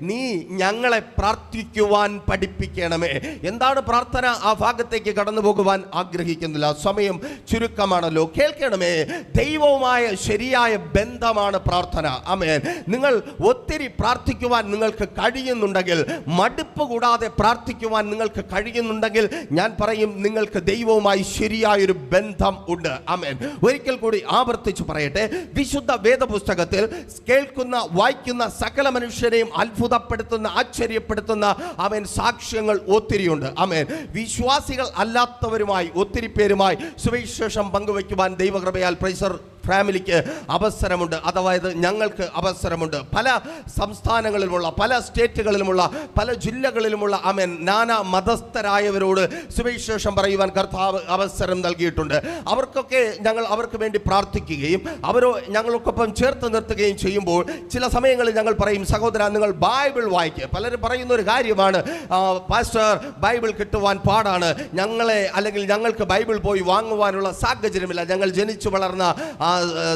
A: നീ ഞങ്ങളെ പ്രാർത്ഥിക്കുവാൻ പഠിപ്പിക്കണമേ. എന്താണ് പ്രാർത്ഥന? ആ ഭാഗത്തേക്ക് കടന്നു പോകുവാൻ ആഗ്രഹിക്കുന്നില്ല, സമയം ചുരുക്കമാണല്ലോ. കേൾക്കണമേ, ദൈവവുമായ ശരിയായ ബന്ധമാണ് പ്രാർത്ഥന. ആമേൻ. നിങ്ങൾ ഒത്തിരി പ്രാർത്ഥിക്കുവാൻ നിങ്ങൾക്ക് കഴിയുന്നുണ്ടെങ്കിൽ, മടുപ്പ് കൂടാതെ പ്രാർത്ഥിക്കുവാൻ നിങ്ങൾക്ക് കഴിയുന്നുണ്ടെങ്കിൽ, ഞാൻ പറയും നിങ്ങൾക്ക് ദൈവവുമായി ശരിയായൊരു ബന്ധം ഉണ്ട്. ആമേൻ. ഒരിക്കൽ കൂടി ആവർത്തിച്ചു പറയട്ടെ, വിശുദ്ധ വേദപുസ്തകത്തിൽ കേൾക്കുന്ന വായിക്കുന്ന സകല മനുഷ്യരെയും അത്ഭുതപ്പെടുത്തുന്ന ആശ്ചര്യപ്പെടുത്തുന്ന ആമേൻ സാക്ഷ്യങ്ങൾ ഒത്തിരിയുണ്ട്. ആമേൻ. വിശ്വാസികൾ അല്ലാത്തവരുമായി ഒത്തിരി പേരുമായി സുവിശേഷം പങ്കുവയ്ക്കുവാൻ ദൈവകൃപയാൽ പ്രൈസർ ഫാമിലിക്ക് അവസരമുണ്ട്. അതായത് ഞങ്ങൾക്ക് അവസരമുണ്ട്. പല സംസ്ഥാനങ്ങളിലുമുള്ള, പല സ്റ്റേറ്റുകളിലുമുള്ള, പല ജില്ലകളിലുമുള്ള ആമേൻ നാനാ മതസ്ഥരായവരോട് സുവിശേഷം പറയുവാൻ കർത്താവ് അവസരം നൽകിയിട്ടുണ്ട്. അവർക്കൊക്കെ ഞങ്ങൾ അവർക്ക് വേണ്ടി പ്രാർത്ഥിക്കുകയും അവരോ ഞങ്ങൾക്കൊപ്പം ചേർത്ത് നിർത്തുകയും ചെയ്യുമ്പോൾ ചില സമയങ്ങളിൽ ഞങ്ങൾ പറയും, സഹോദര, നിങ്ങൾ ബൈബിൾ വായിക്കുക. പലരും പറയുന്ന ഒരു കാര്യമാണ്, പാസ്റ്റർ, ബൈബിൾ കിട്ടുവാൻ പാടാണ്, ഞങ്ങളെ അല്ലെങ്കിൽ ഞങ്ങൾക്ക് ബൈബിൾ പോയി വാങ്ങുവാനുള്ള സാഹചര്യമില്ല, ഞങ്ങൾ ജനിച്ചു വളർന്ന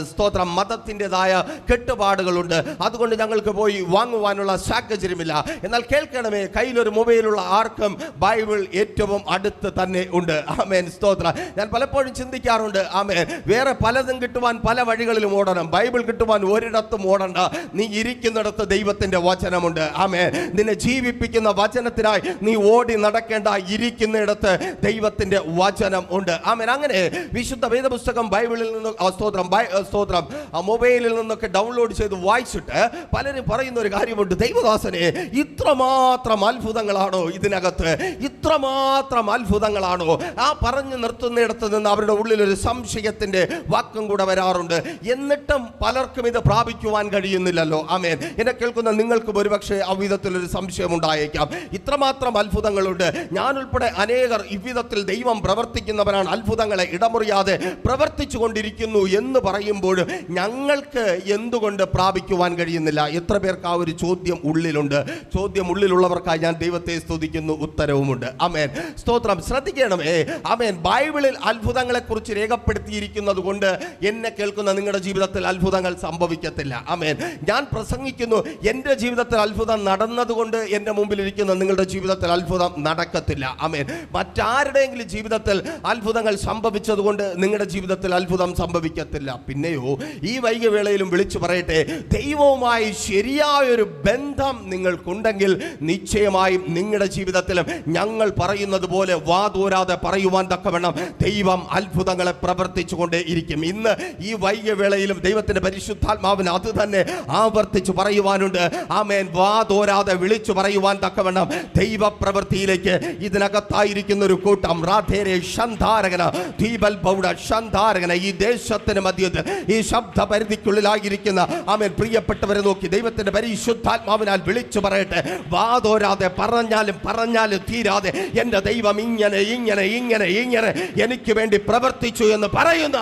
A: സ്തോത്രം മതത്തിൻ്റെതായ കെട്ടുപാടുകളുണ്ട്, അതുകൊണ്ട് ഞങ്ങൾക്ക് പോയി വാങ്ങുവാനുള്ള സാഹചര്യമില്ല. എന്നാൽ കേൾക്കണമേ, കയ്യിലൊരു മൊബൈലുള്ള ആർക്കും ബൈബിൾ ഏറ്റവും അടുത്ത് തന്നെ ഉണ്ട്. ആമേൻ, സ്തോത്രം. ഞാൻ പലപ്പോഴും ചിന്തിക്കാറുണ്ട്, ആമേൻ, വേറെ പലതും കിട്ടുവാൻ പല വഴികളിലും ഓടണം, ബൈബിൾ കിട്ടുവാൻ ഒരിടത്തും ഓടണ്ട. നീ ഇരിക്കുന്നിടത്ത് ദൈവത്തിന്റെ വചനമുണ്ട്. ആമേൻ. നിന്നെ ജീവിപ്പിക്കുന്ന വചനത്തിനായി നീ ഓടി നടക്കേണ്ട, ഇരിക്കുന്നിടത്ത് ദൈവത്തിന്റെ വചനം ഉണ്ട്. ആമേൻ. അങ്ങനെ വിശുദ്ധ വേദപുസ്തകം ബൈബിളിൽ നിന്ന് സ്തോത്രം സ്തോത്രം മൊബൈലിൽ നിന്നൊക്കെ ഡൗൺലോഡ് ചെയ്ത് വായിച്ചിട്ട് പലരും പറയുന്ന ഒരു കാര്യമുണ്ട്, ദൈവദാസനെ ഇത്രമാത്രം അത്ഭുതങ്ങളാണോ ഇതിനകത്ത്, ഇത്രമാത്രം അത്ഭുതങ്ങളാണോ? ആ പറഞ്ഞു നിർത്തുന്നിടത്ത് നിന്ന് അവരുടെ ഉള്ളിൽ ഒരു സംശയത്തിന്റെ വാക്കും കൂടെ വരാറുണ്ട്. എന്നിട്ടും പലർക്കും ഇത് പ്രാപിക്കുവാൻ കഴിയുന്നില്ലല്ലോ. ആമേൻ. എന്നെ കേൾക്കുന്ന നിങ്ങൾക്കും ഒരുപക്ഷെ അവിധത്തിലൊരു സംശയം ഉണ്ടായേക്കാം. ഇത്രമാത്രം അത്ഭുതങ്ങളുണ്ട്, ഞാൻ ഉൾപ്പെടെ അനേകർ ഇவ்விധത്തിൽ ദൈവം പ്രവർത്തിക്കുന്നവരാണ്, അത്ഭുതങ്ങളെ ഇടമുറിയാതെ പ്രവർത്തിച്ചു കൊണ്ടിരിക്കുന്നു എന്ന് പറയുമ്പോൾ ഞങ്ങൾക്ക് എന്തുകൊണ്ട് പ്രാപിക്കുവാൻ കഴിയുന്നില്ല? എത്ര പേർക്ക് ആ ഒരു ചോദ്യം ഉള്ളിലുണ്ട്? ചോദ്യം ഉള്ളിലുള്ളവർക്കായി ഞാൻ ദൈവത്തെ സ്തുതിക്കുന്നു, ഉത്തരവുമുണ്ട്. ആമേൻ. സ്തോത്രം. ശ്രദ്ധിക്കണമേ. ആമേൻ. ബൈബിളിൽ അത്ഭുതങ്ങളെ കുറിച്ച് രേഖപ്പെടുത്തിയിരിക്കുന്നത് കൊണ്ട് എന്നെ കേൾക്കുന്ന നിങ്ങളുടെ ജീവിതത്തിൽ അത്ഭുതങ്ങൾ സംഭവിക്കത്തില്ല. ആമേൻ. ഞാൻ പ്രസംഗിക്കുന്നു, എൻ്റെ ജീവിതത്തിൽ അത്ഭുതം നടന്നതുകൊണ്ട് എൻ്റെ മുമ്പിലിരിക്കുന്ന നിങ്ങളുടെ ജീവിതത്തിൽ അത്ഭുതം നടക്കത്തില്ല. ആമേൻ. മറ്റാരുടെയെങ്കിലും ജീവിതത്തിൽ അത്ഭുതങ്ങൾ സംഭവിച്ചതുകൊണ്ട് നിങ്ങളുടെ ജീവിതത്തിൽ അത്ഭുതം സംഭവിക്കത്തില്ല. പിന്നെയോ ഈ വൈകിയ വേളയിലും വിളിച്ചു പറയട്ടെ, ദൈവവുമായി ശരിയായൊരു ബന്ധം നിങ്ങൾക്കുണ്ടെങ്കിൽ നിശ്ചയമായും നിങ്ങളുടെ ജീവിതത്തിലും ഞങ്ങൾ പറയുന്നത് പോലെ വാതോരാതെ പറയുവാൻ തക്കവണ്ണം ദൈവം അത്ഭുതങ്ങളെ പ്രവർത്തിച്ചു കൊണ്ടേ ഇരിക്കും. ഇന്ന് ഈ വൈകിയ വേളയിലും ദൈവത്തിന്റെ പരിശുദ്ധാത്മാവിന് അത് തന്നെ ആവർത്തിച്ചു പറയുവാനുണ്ട്. ആമേൻ. വാതോരാതെ വിളിച്ചു പറയുവാൻ തക്കവണ്ണം ദൈവപ്രവൃത്തിയിലേക്ക് ഇതിനകത്തായിരിക്കുന്ന ഒരു കൂട്ടം റാധേരെ ശന്ധാരകന ദീപൽ ബൗഡ ശന്ധാരകന ഈ ദേശത്തിന് മധ്യത്തിൽ ഈ ശബ്ദ പരിധിക്കുള്ളിലായിരിക്കുന്ന ആമേൻ പ്രിയപ്പെട്ടവരെ നോക്കി ദൈവത്തിന്റെ പരിശുദ്ധാത്മാവിനാൽ വിളിച്ചു പറയട്ടെ, വാതോരാതെ പറഞ്ഞാലും തീരാതെ എൻ്റെ ദൈവം ഇങ്ങനെ ഇങ്ങനെ ഇങ്ങനെ ഇങ്ങനെ എനിക്ക് വേണ്ടി പ്രവർത്തിച്ചു എന്ന് പറയുന്ന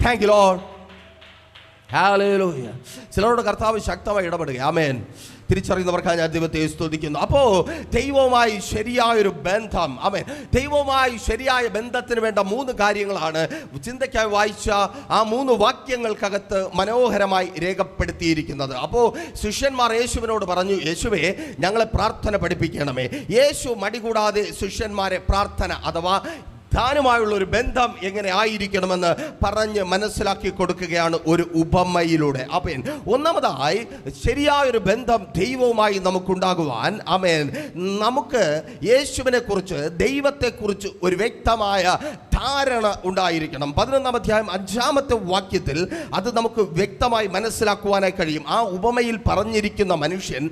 A: താങ്ക് യു ലോർഡ്. ഹല്ലേലൂയ. ചിലരോട് കർത്താവ് ശക്തമായി ഇടപെടുക. ആമേൻ. തിരിച്ചറിയുന്നവർക്കായി ഞാൻ ദൈവത്തെ സ്തുതിക്കുന്നു. അപ്പോൾ ദൈവവുമായി ശരിയായൊരു ബന്ധം, ആമേൻ, ദൈവവുമായി ശരിയായ ബന്ധത്തിന് വേണ്ട 3 കാര്യങ്ങളാണ് ചിന്തയ്ക്കായി വായിച്ച ആ 3 വാക്യങ്ങൾക്കകത്ത് മനോഹരമായി രേഖപ്പെടുത്തിയിരിക്കുന്നത്. അപ്പോൾ ശിഷ്യന്മാർ യേശുവിനോട് പറഞ്ഞു, യേശുവേ ഞങ്ങളെ പ്രാർത്ഥന പഠിപ്പിക്കണമേ. യേശു മടികൂടാതെ ശിഷ്യന്മാരെ പ്രാർത്ഥന അഥവാ താനുമായുള്ള ഒരു ബന്ധം എങ്ങനെ ആയിരിക്കണമെന്ന് പറഞ്ഞ് മനസ്സിലാക്കി കൊടുക്കുകയാണ് ഒരു ഉപമയിലൂടെ. അപ്പൻ ഒന്നാമതായി ശരിയായൊരു ബന്ധം ദൈവവുമായി നമുക്കുണ്ടാകുവാൻ, ആമേൻ, നമുക്ക് യേശുവിനെ കുറിച്ച് ദൈവത്തെക്കുറിച്ച് ഒരു വ്യക്തമായ ധാരണ ഉണ്ടായിരിക്കണം. 11-ാം അധ്യായം 5-ാമത്തെ വാക്യത്തിൽ അത് നമുക്ക് വ്യക്തമായി മനസ്സിലാക്കുവാനായി കഴിയും. ആ ഉപമയിൽ പറഞ്ഞിരിക്കുന്ന മനുഷ്യൻ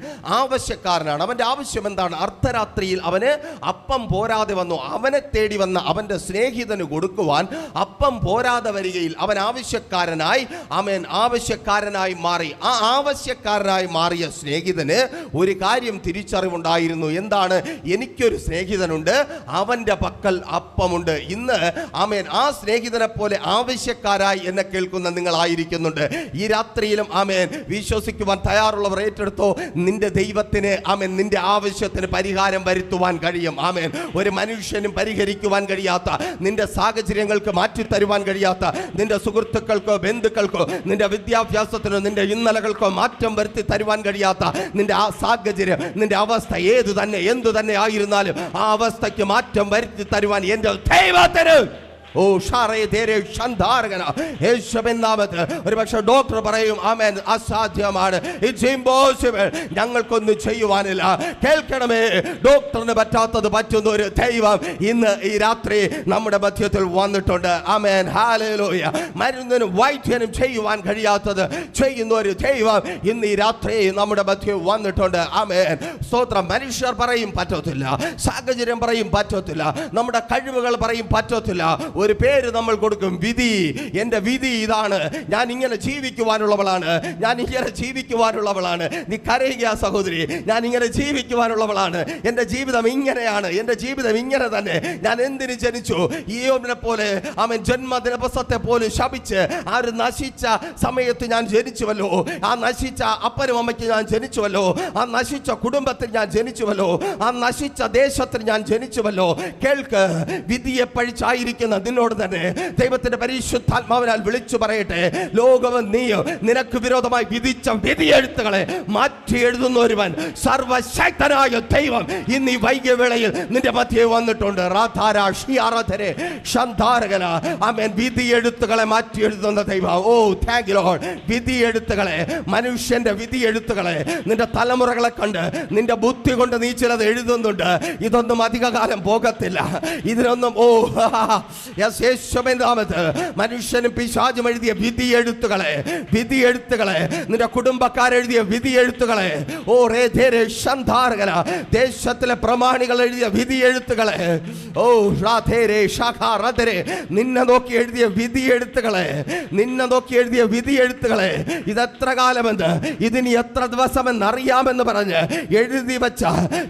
A: ആവശ്യക്കാരനാണ്. അവൻ്റെ ആവശ്യം എന്താണ്? അർദ്ധരാത്രിയിൽ അവന് അപ്പം പോരാതെ വന്നു. അവനെ തേടി വന്ന അവൻ്റെ സ്നേഹിതന് കൊടുക്കുവാൻ അപ്പം പോരാതെ വരികയിൽ അവൻ ആവശ്യക്കാരനായി, ആമേൻ, ആവശ്യക്കാരനായി മാറി. ആ ആവശ്യക്കാരനായി മാറിയ സ്നേഹിതന് ഒരു കാര്യം തിരിച്ചറിവുണ്ടായിരുന്നു. എന്താണ്? എനിക്കൊരു സ്നേഹിതനുണ്ട്, അവൻ്റെ പക്കൽ അപ്പമുണ്ട്. ഇന്ന് ആമേൻ ആ സ്നേഹിതനെ പോലെ ആവശ്യക്കാരായി എന്നെ കേൾക്കുന്ന നിങ്ങളായിരിക്കുന്നുണ്ട്. ഈ രാത്രിയിലും ആമേൻ വിശ്വസിക്കുവാൻ തയ്യാറുള്ളവർ ഏറ്റെടുത്തോ. നിന്റെ ദൈവത്തിന് ആമേൻ നിന്റെ ആവശ്യത്തിന് പരിഹാരം വരുത്തുവാൻ കഴിയും. ആമേൻ. ഒരു മനുഷ്യനും പരിഹരിക്കുവാൻ കഴിയാത്ത, നിന്റെ സാഹചര്യങ്ങൾക്ക് മാറ്റിത്തരുവാൻ കഴിയാത്ത, നിന്റെ സുഹൃത്തുക്കൾക്കോ ബന്ധുക്കൾക്കോ നിന്റെ വിദ്യാഭ്യാസത്തിനോ നിന്റെ ഇന്നലകൾക്കോ മാറ്റം വരുത്തി തരുവാൻ കഴിയാത്ത നിന്റെ ആ സാഹചര്യം, നിന്റെ അവസ്ഥ എന്തു തന്നെ ആയിരുന്നാലും ആ അവസ്ഥയ്ക്ക് മാറ്റം വരുത്തി തരുവാൻ എൻ്റെ ദൈവത്തിന് ഓ ഒരു പക്ഷെ ഡോക്ടർ പറയും, ആമേൻ, അസാധ്യമാണ്, ഇറ്റ്സ് ഇംപോസിബിൾ, ഞങ്ങൾക്കൊന്നും ചെയ്യുവാനില്ല. കേൾക്കണമേ, ഡോക്ടറിന് പറ്റാത്തത് പറ്റുന്ന ഒരു ദൈവം ഇന്ന് ഈ രാത്രി നമ്മുടെ മധ്യത്തിൽ വന്നിട്ടുണ്ട്. ആമേൻ. ഹല്ലേലൂയ. മരുന്നിനും വൈദ്യനും ചെയ്യുവാൻ കഴിയാത്തത് ചെയ്യുന്ന ഒരു ദൈവം ഇന്ന് ഈ രാത്രി നമ്മുടെ മധ്യത്തിൽ വന്നിട്ടുണ്ട്. ആമേൻ. സ്തോത്രം. മനുഷ്യർ പറയും പറ്റത്തില്ല, സാഹചര്യം പറയും പറ്റത്തില്ല, നമ്മുടെ കഴിവുകൾ പറയും പറ്റത്തില്ല. ഒരു പേര് നമ്മൾ കൊടുക്കും, വിധി. എൻ്റെ വിധി ഇതാണ്, ഞാൻ ഇങ്ങനെ ജീവിക്കുവാനുള്ളവളാണ്, ഞാൻ ഇങ്ങനെ ജീവിക്കുവാനുള്ളവളാണ്. നീ കരയുക സഹോദരി, ഞാൻ ഇങ്ങനെ ജീവിക്കുവാനുള്ളവളാണ്, എൻ്റെ ജീവിതം ഇങ്ങനെയാണ്, എൻ്റെ ജീവിതം ഇങ്ങനെ തന്നെ. ഞാൻ എന്തിന് ജനിച്ചു? ഈയോബിനെ പോലെ അവൻ ജന്മദിവസത്തെ പോലും ശപിച്ച് ആ ഒരു നശിച്ച സമയത്ത് ഞാൻ ജനിച്ചുവല്ലോ, ആ നശിച്ച അപ്പനും അമ്മയ്ക്ക് ഞാൻ ജനിച്ചുവല്ലോ, ആ നശിച്ച കുടുംബത്തിൽ ഞാൻ ജനിച്ചുവല്ലോ, ആ നശിച്ച ദേശത്തിൽ ഞാൻ ജനിച്ചുവല്ലോ. കേൾക്ക്, വിധിയെ പഴിച്ചായിരിക്കുന്ന നിന്നോട് തന്നെ ദൈവത്തിന്റെ പരിശുദ്ധാത്മാവിനാൽ വിളിച്ചു പറയട്ടെ, ലോകവും നീയോ നിനക്ക് വിരോധമായി വിധിച്ച വിധിയെഴുത്തുകളെ മാറ്റി എഴുതുന്ന ഒരുവൻ, സർവശക്തനായ ദൈവം ഇന്ന് ഈ വൈകിയ വേളയിൽ നിന്റെ മധ്യേ വന്നിട്ടുണ്ട്. ആമേൻ. വിധിയെഴുത്തുകളെ മാറ്റി എഴുതുന്ന ദൈവം. ഓ താങ്ക് യു ലോർഡ്. വിധിയെഴുത്തുകളെ, മനുഷ്യന്റെ വിധിയെഴുത്തുകളെ, നിന്റെ തലമുറകളെ കണ്ട് നിന്റെ ബുദ്ധി കൊണ്ട് നീ ചിലത് എഴുതുന്നുണ്ട്. ഇതൊന്നും അധികകാലം പോകത്തില്ല. ഇതിനൊന്നും യേശുവിൻ നാമത്തിൽ മനുഷ്യനും പിശാചും എഴുതിയ വിധിയെഴുത്തുകളെ നിന്റെ കുടുംബക്കാരെഴുതിയ വിധിയെഴുത്തുകളെ, ഓ റേധേരെ ശന്ധാരകന ദേശത്തിലെ പ്രമാണികൾ എഴുതിയ വിധിയെഴുത്തുകളെ, ഓ റാധേരെ ശാഖാറധരെ നിന്നെ നോക്കി എഴുതിയ വിധിയെഴുത്തുകളെ, ഇതെത്ര കാലമെന്ന്, ഇതിനി എത്ര ദിവസമെന്ന് അറിയാമെന്ന് പറഞ്ഞ് എഴുതി വെച്ച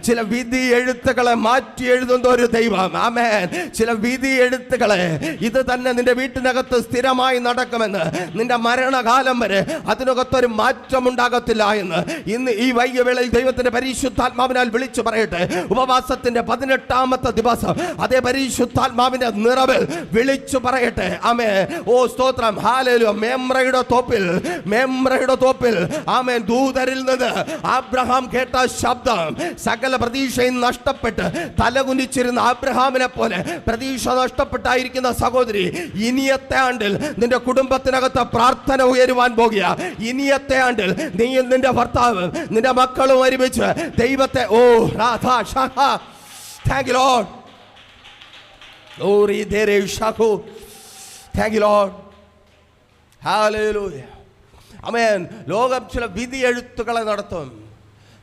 A: ചില വിധി എഴുത്തുകളെ മാറ്റി എഴുതുന്ന ഒരു ദൈവം. ആമേൻ. ചില വിധി എഴുത്തുകളെ, ഇത് തന്നെ നിന്റെ വീട്ടിനകത്ത് സ്ഥിരമായി നടക്കുമെന്ന്, നിന്റെ മരണകാലം വരെ അതിനകത്തൊരു മാറ്റം ഉണ്ടാകത്തില്ല എന്ന് ഇന്ന് ഈ വൈകിയവേളയിൽ ദൈവത്തിന്റെ പരിശുദ്ധാത്മാവിനാൽ വിളിച്ചു പറയട്ടെ. ഉപവാസത്തിന്റെ 18ാമത്തെ ദിവസം അതേ പരിശുദ്ധാത്മാവിന്റെ നിറവിൽ വിളിച്ചു പറയട്ടെ. ആമേൻ. ഓ സ്തോത്രം. ഹല്ലേലൂയ. മേമ്രയുടെ തോപ്പിൽ ആമേൻ ദൂതരിൽ നിന്ന് അബ്രഹാം കേട്ട ശബ്ദം, സകല പ്രതീക്ഷയും നഷ്ടപ്പെട്ട് തലകുനിച്ചിരുന്ന അബ്രഹാമിനെ പോലെ പ്രതീക്ഷ നഷ്ടപ്പെട്ടായിരിക്കുന്ന സഹോദരി, ഇനിയത്തെ ആണ്ടിൽ നിന്റെ കുടുംബത്തിനകത്ത് പ്രാർത്ഥന ഉയരുവാൻ പോകുക. ഇനിയത്തെ ആണ്ടിൽ നീയും നിന്റെ ഭർത്താവും നിന്റെ മക്കളും ഒരുമിച്ച് ദൈവത്തെ, ഓ രാധാ ഷാഹ, താങ്ക് യു ലോർഡ്, ഓ റീദേരെ ഷാഖു, താങ്ക് യു ലോർഡ്, ഹല്ലേലൂയ. ആമേൻ. ലോകം ചില വിധി എഴുത്തുകളെ നടത്തും.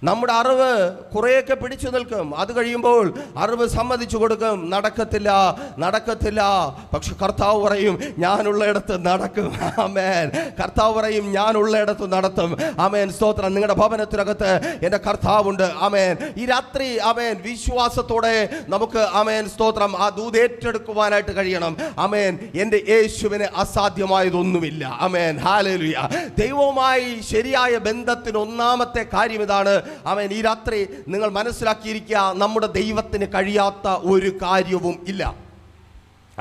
A: നമ്മുടെ അറിവ് കുറേയൊക്കെ പിടിച്ചു നിൽക്കും. അത് കഴിയുമ്പോൾ അറിവ് സമ്മതിച്ചു കൊടുക്കും, നടക്കത്തില്ല. പക്ഷെ കർത്താവ് പറയും ഞാനുള്ളയിടത്ത് നടക്കും. ആമേൻ. കർത്താവ് പറയും ഞാനുള്ളയിടത്ത് നടത്തും. ആമേൻ. സ്തോത്രം. നിങ്ങളുടെ ഭവനത്തിനകത്ത് എൻ്റെ കർത്താവുണ്ട്. ആമേൻ. ഈ രാത്രി ആമേൻ വിശ്വാസത്തോടെ നമുക്ക് ആമേൻ സ്തോത്രം ആ ദൂത് ഏറ്റെടുക്കുവാനായിട്ട് കഴിയണം. ആമേൻ. എൻ്റെ യേശുവിന് അസാധ്യമായതൊന്നുമില്ല. ആമേൻ. ഹല്ലേലൂയ. ദൈവവുമായി ശരിയായ ബന്ധത്തിന് ഒന്നാമത്തെ കാര്യം ഇതാണ്. ആമേൻ. ഈ രാത്രി നിങ്ങൾ മനസ്സിലാക്കിയിരിക്കുക, നമ്മുടെ ദൈവത്തിന് കഴിയാത്ത ഒരു കാര്യവും ഇല്ല.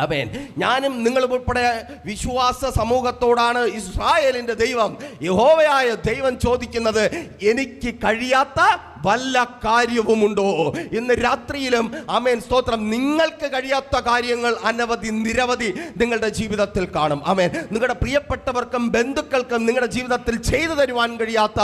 A: ആമേൻ. ഞാനും നിങ്ങളും ഉൾപ്പെടെ വിശ്വാസ സമൂഹത്തോടാണ് ഇസ്രായേലിന്റെ ദൈവം, യഹോവയായ ദൈവം ചോദിക്കുന്നത്, എനിക്ക് കഴിയാത്ത വല്ല കാര്യവുമുണ്ടോ? ഇന്ന് രാത്രിയിലും ആമേൻ സ്തോത്രം, നിങ്ങൾക്ക് കഴിയാത്ത കാര്യങ്ങൾ നിരവധി നിങ്ങളുടെ ജീവിതത്തിൽ കാണും. ആമേൻ. നിങ്ങളുടെ പ്രിയപ്പെട്ടവർക്കും ബന്ധുക്കൾക്കും നിങ്ങളുടെ ജീവിതത്തിൽ ചെയ്തു തരുവാൻ കഴിയാത്ത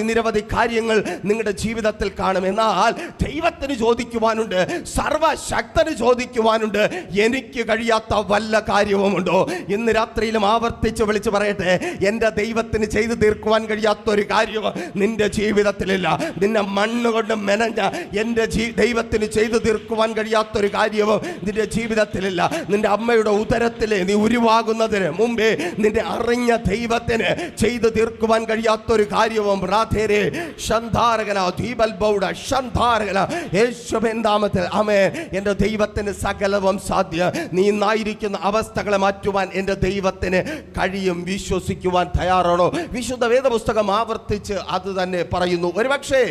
A: നിരവധി കാര്യങ്ങൾ നിങ്ങളുടെ ജീവിതത്തിൽ കാണും. എന്നാൽ ദൈവത്തിന് ചോദിക്കുവാനുണ്ട്, സർവശക്തന് ചോദിക്കുവാനുണ്ട്, എനിക്ക് കഴിയാത്ത വല്ല കാര്യവുമുണ്ടോ? ഇന്ന് രാത്രിയിലും ആവർത്തിച്ച് വിളിച്ചു പറയട്ടെ, എൻ്റെ ദൈവത്തിന് ചെയ്തു തീർക്കുവാൻ കഴിയാത്തൊരു കാര്യവും നിന്റെ ജീവിതത്തിലില്ല. നിന്നെ മണ്ണുകൊണ്ട് മെനഞ്ഞ എൻ്റെ ദൈവത്തിന് ചെയ്തു തീർക്കുവാൻ കഴിയാത്തൊരു കാര്യവും നിന്റെ ജീവിതത്തിലില്ല. നിന്റെ അമ്മയുടെ ഉദരത്തിലെ നീ ഉരുവാകുന്നതിന് മുമ്പേ നിന്റെ അറിഞ്ഞ ദൈവത്തിന് ചെയ്തു തീർക്കുവാൻ കഴിയാത്തൊരു കാര്യവും റാധേരെ ശന്ധാരകന ദീപൽബൗഡ ശന്ധാരകന യേശുവിൻ നാമത്തിൽ ആമേൻ. എൻ്റെ ദൈവത്തിന് സകലവും സാധ്യ. നീ ഇന്നായിരിക്കുന്ന അവസ്ഥകളെ മാറ്റുവാൻ എൻ്റെ ദൈവത്തിന് കഴിയും. വിശ്വസിക്കുവാൻ തയ്യാറാണോ? വിശുദ്ധ വേദപുസ്തകം ആവർത്തിച്ച് അത് തന്നെ പറയുന്നു. ഒരുപക്ഷേ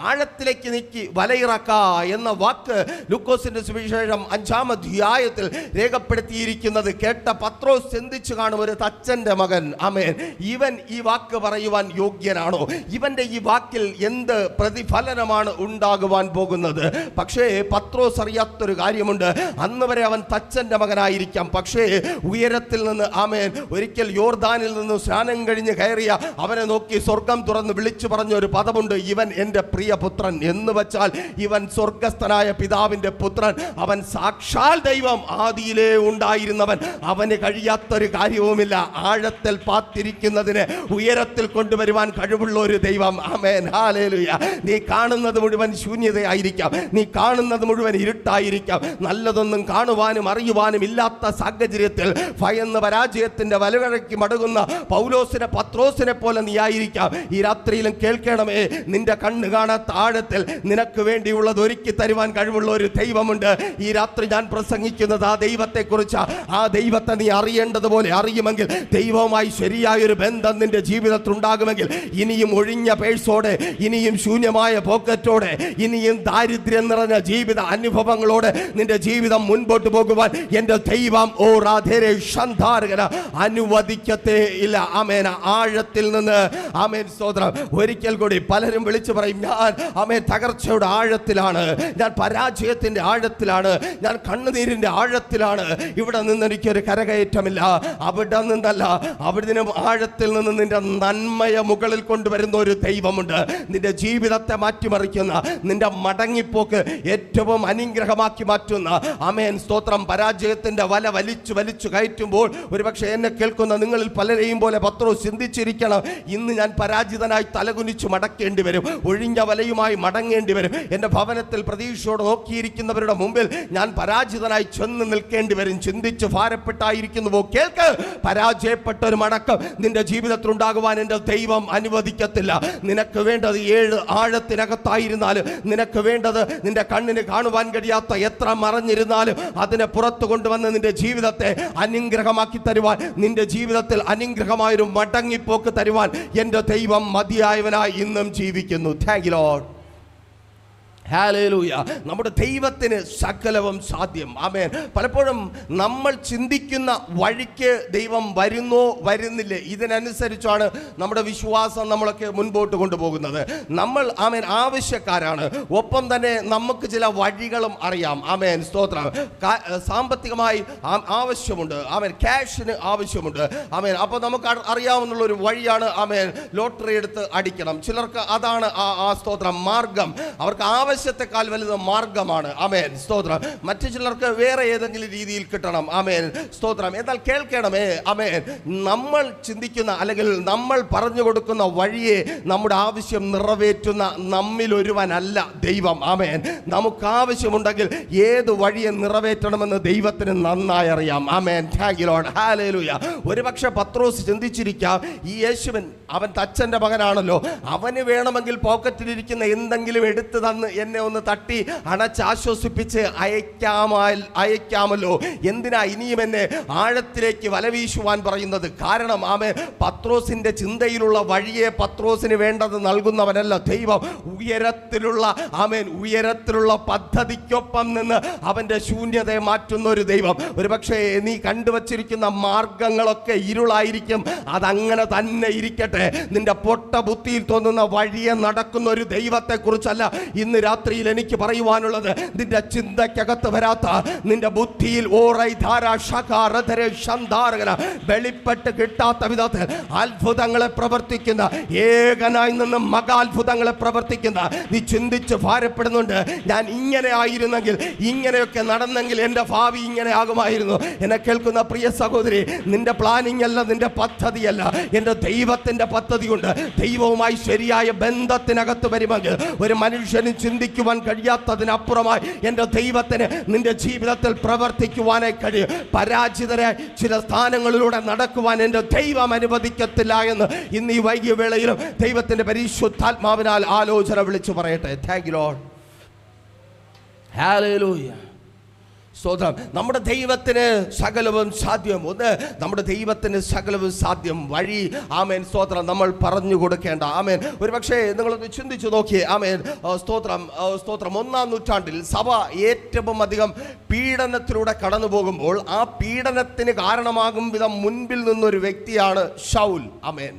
A: ആഴത്തിലേക്ക് നീക്കി വലയിറക്ക എന്ന വാക്ക് ലൂക്കോസിന്റെ സുവിശേഷം 5-ാം അധ്യായത്തിൽ രേഖപ്പെടുത്തിയിരിക്കുന്നത് കേട്ട പത്രോസ് ചിന്തിച്ചു കാണും, ഒരു തച്ചന്റെ മകൻ. ആമേൻ. ഇവൻ ഈ വാക്ക് പറയുവാൻ യോഗ്യനാണോ? ഇവന്റെ ഈ വാക്കിൽ എന്ത് പ്രതിഫലനമാണ് ഉണ്ടാകുവാൻ പോകുന്നത്? പക്ഷേ പത്രോസ് അറിയാത്തൊരു കാര്യമുണ്ട്. അന്ന് വരെ അവൻ തച്ചന്റെ മകനായിരിക്കാം, പക്ഷേ ഉയരത്തിൽ നിന്ന് ആമേൻ ഒരിക്കൽ യോർദാനിൽ നിന്ന് സ്നാനം കഴിഞ്ഞ് കയറിയ അവനെ നോക്കി സ്വർഗം തുറന്ന് വിളിച്ചു പറഞ്ഞ ഒരു പദമുണ്ട്, ഇവൻ എൻ്റെ പ്രിയപുത്രൻ. എന്ന് വെച്ചാൽ ഇവൻ സ്വർഗസ്ഥനായ പിതാവിന്റെ പുത്രൻ. അവൻ സാക്ഷാൽ ദൈവം, ആദിയിലേ ഉണ്ടായിരുന്നവൻ. അവന് കഴിയാത്തൊരു കാര്യവുമില്ല. ആഴത്തിൽ പാത്തിരിക്കുന്നതിന് ഉയരത്തിൽ കൊണ്ടുവരുവാൻ കഴിവുള്ള ഒരു ദൈവം. ആമേൻ. ഹല്ലേലൂയ. നീ കാണുന്നത് മുഴുവൻ ശൂന്യതയായിരിക്കാം, നീ കാണുന്നത് മുഴുവൻ ഇരുട്ടായിരിക്കാം. നല്ലതൊന്നും കാണുവാനും അറിയുവാനും ഇല്ലാത്ത സാഹചര്യത്തിൽ ഭയന്ന് പരാജയത്തിന്റെ വലവഴയ്ക്ക് മടങ്ങുന്ന പൗലോസിനെ പത്രോസിനെ പോലെ നീ ആയിരിക്കാം. ഈ രാത്രിയിലും കേൾക്കണമേ, നിന്റെ കണ്ണ് കാണാത്ത ആഴത്തിൽ നിനക്ക് വേണ്ടിയുള്ളത് ഒരുക്കി തരുവാൻ കഴിവുള്ള ഒരു ദൈവമുണ്ട്. ഈ രാത്രി ഞാൻ പ്രസംഗിക്കുന്നത് ആ ദൈവത്തെക്കുറിച്ച്. ആ ദൈവത്തെ നീ അറിയേണ്ടതുപോലെ അറിയുമെങ്കിൽ, ദൈവവുമായി ശരിയായൊരു ബന്ധം നിന്റെ ജീവിതത്തിൽ ഉണ്ടാകുമെങ്കിൽ, ഇനിയും ഒഴിഞ്ഞ പേഴ്സോടെ, ഇനിയും ശൂന്യമായ പോക്കറ്റോടെ, ഇനിയും ദാരിദ്ര്യം നിറഞ്ഞ ജീവിത അനുഭവങ്ങളോടെ നിന്റെ ജീവിതം മുൻപോട്ട് പോകുവാൻ എൻ്റെ ദൈവം ഓ റാധേരെ ശന്ധാരകന അനുവദിക്കത്തേ ഇല്ല. ആമേൻ. ആഴത്തിൽ നിന്ന് ആമേൻ സ്തോത്രം. ഒരിക്കൽ കൂടി പലരും വിളിച്ചു പറയും, ഞാൻ ആമേൻ തകർച്ചയുടെ ആഴത്തിലാണ്, ഞാൻ പരാജയത്തിൻ്റെ ആഴത്തിലാണ്, ഞാൻ കണ്ണുനീരിൻ്റെ ആഴത്തിലാണ്. ഇവിടെ നിന്ന് എനിക്കൊരു കരകയറ്റമില്ല. അവിടെ നിന്നല്ല, അവിടുന്ന് ആഴത്തിൽ നിന്ന് നിന്റെ നന്മയെ മുകളിൽ കൊണ്ടുവരുന്ന ഒരു ദൈവമുണ്ട്. നിന്റെ ജീവിതത്തെ മാറ്റിമറിക്കുന്ന, നിന്റെ മടങ്ങിപ്പോക്ക് ഏറ്റവും അനുഗ്രഹമാക്കി മാറ്റുന്ന, ആമേൻ സ്തോത്രം, പരാജയത്തിന്റെ വല വലിച്ചു വലിച്ചു കയറ്റുമ്പോൾ ഒരുപക്ഷെ എന്നെ കേൾക്കുന്ന നിങ്ങളിൽ പലരെയും പോലെ പത്രോസ് ചിന്തിച്ചിരിക്കണം, ഇന്ന് ഞാൻ പരാജിതനായി തലകുനിച്ചു മടക്കേണ്ടി വരും, ഒഴിഞ്ഞ വലയുമായി മടങ്ങേണ്ടി വരും. എൻ്റെ ഭവനത്തിൽ പ്രതീക്ഷയോടെ നോക്കിയിരിക്കുന്നവരുടെ മുമ്പിൽ ഞാൻ പരാജിതനായി ചെന്ന് നിൽക്കേണ്ടി വരും. ചിന്തിച്ച് ഭാരപ്പെട്ടായിരിക്കുന്നുവോ? കേൾക്ക്, പരാജയപ്പെട്ട ഒരു മടക്കം നിന്റെ ജീവിതത്തിൽ ഉണ്ടാകുവാൻ എൻ്റെ ദൈവം അനുവദിക്കത്തില്ല. നിനക്ക് വേണ്ടത് 7 ആഴത്തിനകത്തായിരുന്നാലും, നിനക്ക് വേണ്ടത് നിന്റെ കണ്ണിന് കാണുവാൻ കഴിയാത്ത എത്ര മറഞ്ഞിരുന്നാലും അതിനെ പുറത്തു കൊണ്ടുവന്ന് നിന്റെ ജീവിതത്തെ അനുഗ്രഹമാക്കി തരുവാൻ, നിന്റെ ജീവിതത്തിൽ അനുഗ്രഹമായൊരു മടങ്ങിപ്പോക്ക് തരുവാൻ എൻ്റെ ദൈവം മതിയായവനായി ഇന്നും ജീവിക്കുന്നു. Thank you Lord. ഹല്ലേലൂയ. നമ്മുടെ ദൈവത്തിന് സകലവും സാധ്യം. ആമേൻ. പലപ്പോഴും നമ്മൾ ചിന്തിക്കുന്ന വഴിക്ക് ദൈവം വരുന്നോ വരുന്നില്ലേ, ഇതിനനുസരിച്ചാണ് നമ്മുടെ വിശ്വാസം നമ്മളൊക്കെ മുൻപോട്ട് കൊണ്ടുപോകുന്നത്. നമ്മൾ ആമേൻ ആവശ്യക്കാരാണ്, ഒപ്പം തന്നെ നമുക്ക് ചില വഴികളും അറിയാം. ആമേൻ സ്തോത്രം. സാമ്പത്തികമായി ആവശ്യമുണ്ട്, ആമേൻ ക്യാഷിന് ആവശ്യമുണ്ട്. ആമേൻ. അപ്പോൾ നമുക്ക് അറിയാവുന്നുള്ളൊരു വഴിയാണ് ആമേൻ ലോട്ടറി എടുത്ത് അടിക്കണം. ചിലർക്ക് അതാണ് ആ സ്തോത്രം മാർഗം. അവർക്ക് ആവശ്യത്തെക്കാൾ വലുത് മാർഗമാണ്. ആമേൻ സ്തോത്രം. മറ്റു ചിലർക്ക് വേറെ ഏതെങ്കിലും രീതിയിൽ കിട്ടണം. ആമേൻ സ്തോത്രം. എന്നാൽ കേൾക്കണമേ, ആമേൻ, നമ്മൾ ചിന്തിക്കുന്ന അല്ലെങ്കിൽ നമ്മൾ പറഞ്ഞു കൊടുക്കുന്ന വഴിയെ നമ്മുടെ ആവശ്യം നിറവേറ്റുന്ന നമ്മിൽ ഒരുവനല്ല ദൈവം. ആമേൻ. നമുക്ക് ആവശ്യമുണ്ടെങ്കിൽ ഏത് വഴിയെ നിറവേറ്റണമെന്ന് ദൈവത്തിന് നന്നായി അറിയാം. ആമേൻ. Thank you Lord. ഹല്ലേലൂയ. ഒരുപക്ഷെ പത്രോസ് ചിന്തിച്ചിരിക്കാം, ഈ യേശുവൻ അവൻ തച്ചൻ്റെ മകനാണല്ലോ, അവന് വേണമെങ്കിൽ പോക്കറ്റിലിരിക്കുന്ന എന്തെങ്കിലും എടുത്തു തന്ന് എന്നെ ഒന്ന് തട്ടി അണച്ചാശ്വസിപ്പിച്ച് അയക്കാമല്ലോ. എന്തിനാ ഇനിയും എന്നെ ആഴത്തിലേക്ക് വലവീശുവാൻ പറയുന്നത്? കാരണം ആമേൻ പത്രോസിന്റെ ചിന്തയിലുള്ള വഴിയെ പത്രോസിന് വേണ്ടത് നൽകുന്നവനല്ല ദൈവം. ഉയരത്തിലുള്ള ആമേൻ ഉയരത്തിലുള്ള പദ്ധതിക്കൊപ്പം നിന്ന് അവന്റെ ശൂന്യതയെ മാറ്റുന്ന ഒരു ദൈവം. ഒരുപക്ഷെ നീ കണ്ടുവച്ചിരിക്കുന്ന മാർഗങ്ങളൊക്കെ ഇരുളായിരിക്കും, അതങ്ങനെ തന്നെ ഇരിക്കട്ടെ. നിന്റെ പൊട്ട ബുദ്ധിയിൽ തോന്നുന്ന വഴിയെ നടക്കുന്ന ഒരു ദൈവത്തെ കുറിച്ചല്ല ഇന്ന് രാത്രിയിൽ എനിക്ക് പറയുവാനുള്ളത്. നിന്റെ ചിന്തക്കകത്ത് വരാത്ത, നിന്റെ ബുദ്ധിയിൽ വെളിപ്പെട്ട് കിട്ടാത്ത വിധത്തിൽ അത്ഭുതങ്ങളെ പ്രവർത്തിക്കുന്ന, ഏകനായി നിന്ന് മഹാത്ഭുതങ്ങളെ പ്രവർത്തിക്കുന്ന, നീ ചിന്തിച്ച് ഭാരപ്പെടുന്നുണ്ട്, ഞാൻ ഇങ്ങനെ ആയിരുന്നെങ്കിൽ, ഇങ്ങനെയൊക്കെ നടന്നെങ്കിൽ എൻ്റെ ഭാവി ഇങ്ങനെ ആകുമായിരുന്നു. എന്നെ കേൾക്കുന്ന പ്രിയ സഹോദരി, നിന്റെ പ്ലാനിങ് അല്ല, നിന്റെ പദ്ധതിയല്ല, എൻ്റെ ദൈവത്തിൻ്റെ പദ്ധതിയുണ്ട്. ദൈവവുമായി ശരിയായ ബന്ധത്തിനകത്ത് വരുമെങ്കിൽ ഒരു മനുഷ്യന് ചിന്തിക്കുവാൻ കഴിയാത്തതിനപ്പുറമായി എൻ്റെ ദൈവത്തിന് നിന്റെ ജീവിതത്തിൽ പ്രവർത്തിക്കുവാനായി കഴിയും. പരാജിതരായ ചില സ്ഥാനങ്ങളിലൂടെ നടക്കുവാൻ എൻ്റെ ദൈവം അനുവദിക്കത്തില്ല എന്ന് ഇന്ന് ഈ വൈകിയ വേളയിലും ദൈവത്തിൻ്റെ പരിശുദ്ധാത്മാവിനാൽ ആലോചന വിളിച്ചു പറയട്ടെ. Thank you Lord. ഹല്ലേലൂയ. സ്തോത്രം. നമ്മുടെ ദൈവത്തിന് സകലവും സാധ്യം. ഒന്ന്, നമ്മുടെ ദൈവത്തിന് സകലവും സാധ്യം വഴി ആമേൻ സ്തോത്രം നമ്മൾ പറഞ്ഞു കൊടുക്കേണ്ട. ആമേൻ. ഒരു പക്ഷേ നിങ്ങളൊന്ന് ചിന്തിച്ചു നോക്കിയേ. ആമേൻ സ്തോത്രം. 1-ാം നൂറ്റാണ്ടിൽ സഭ ഏറ്റവും അധികം പീഡനത്തിലൂടെ കടന്നു പോകുമ്പോൾ ആ പീഡനത്തിന് കാരണമാകും വിധം മുൻപിൽ നിന്നൊരു വ്യക്തിയാണ് ശൗൽ. ആമേൻ.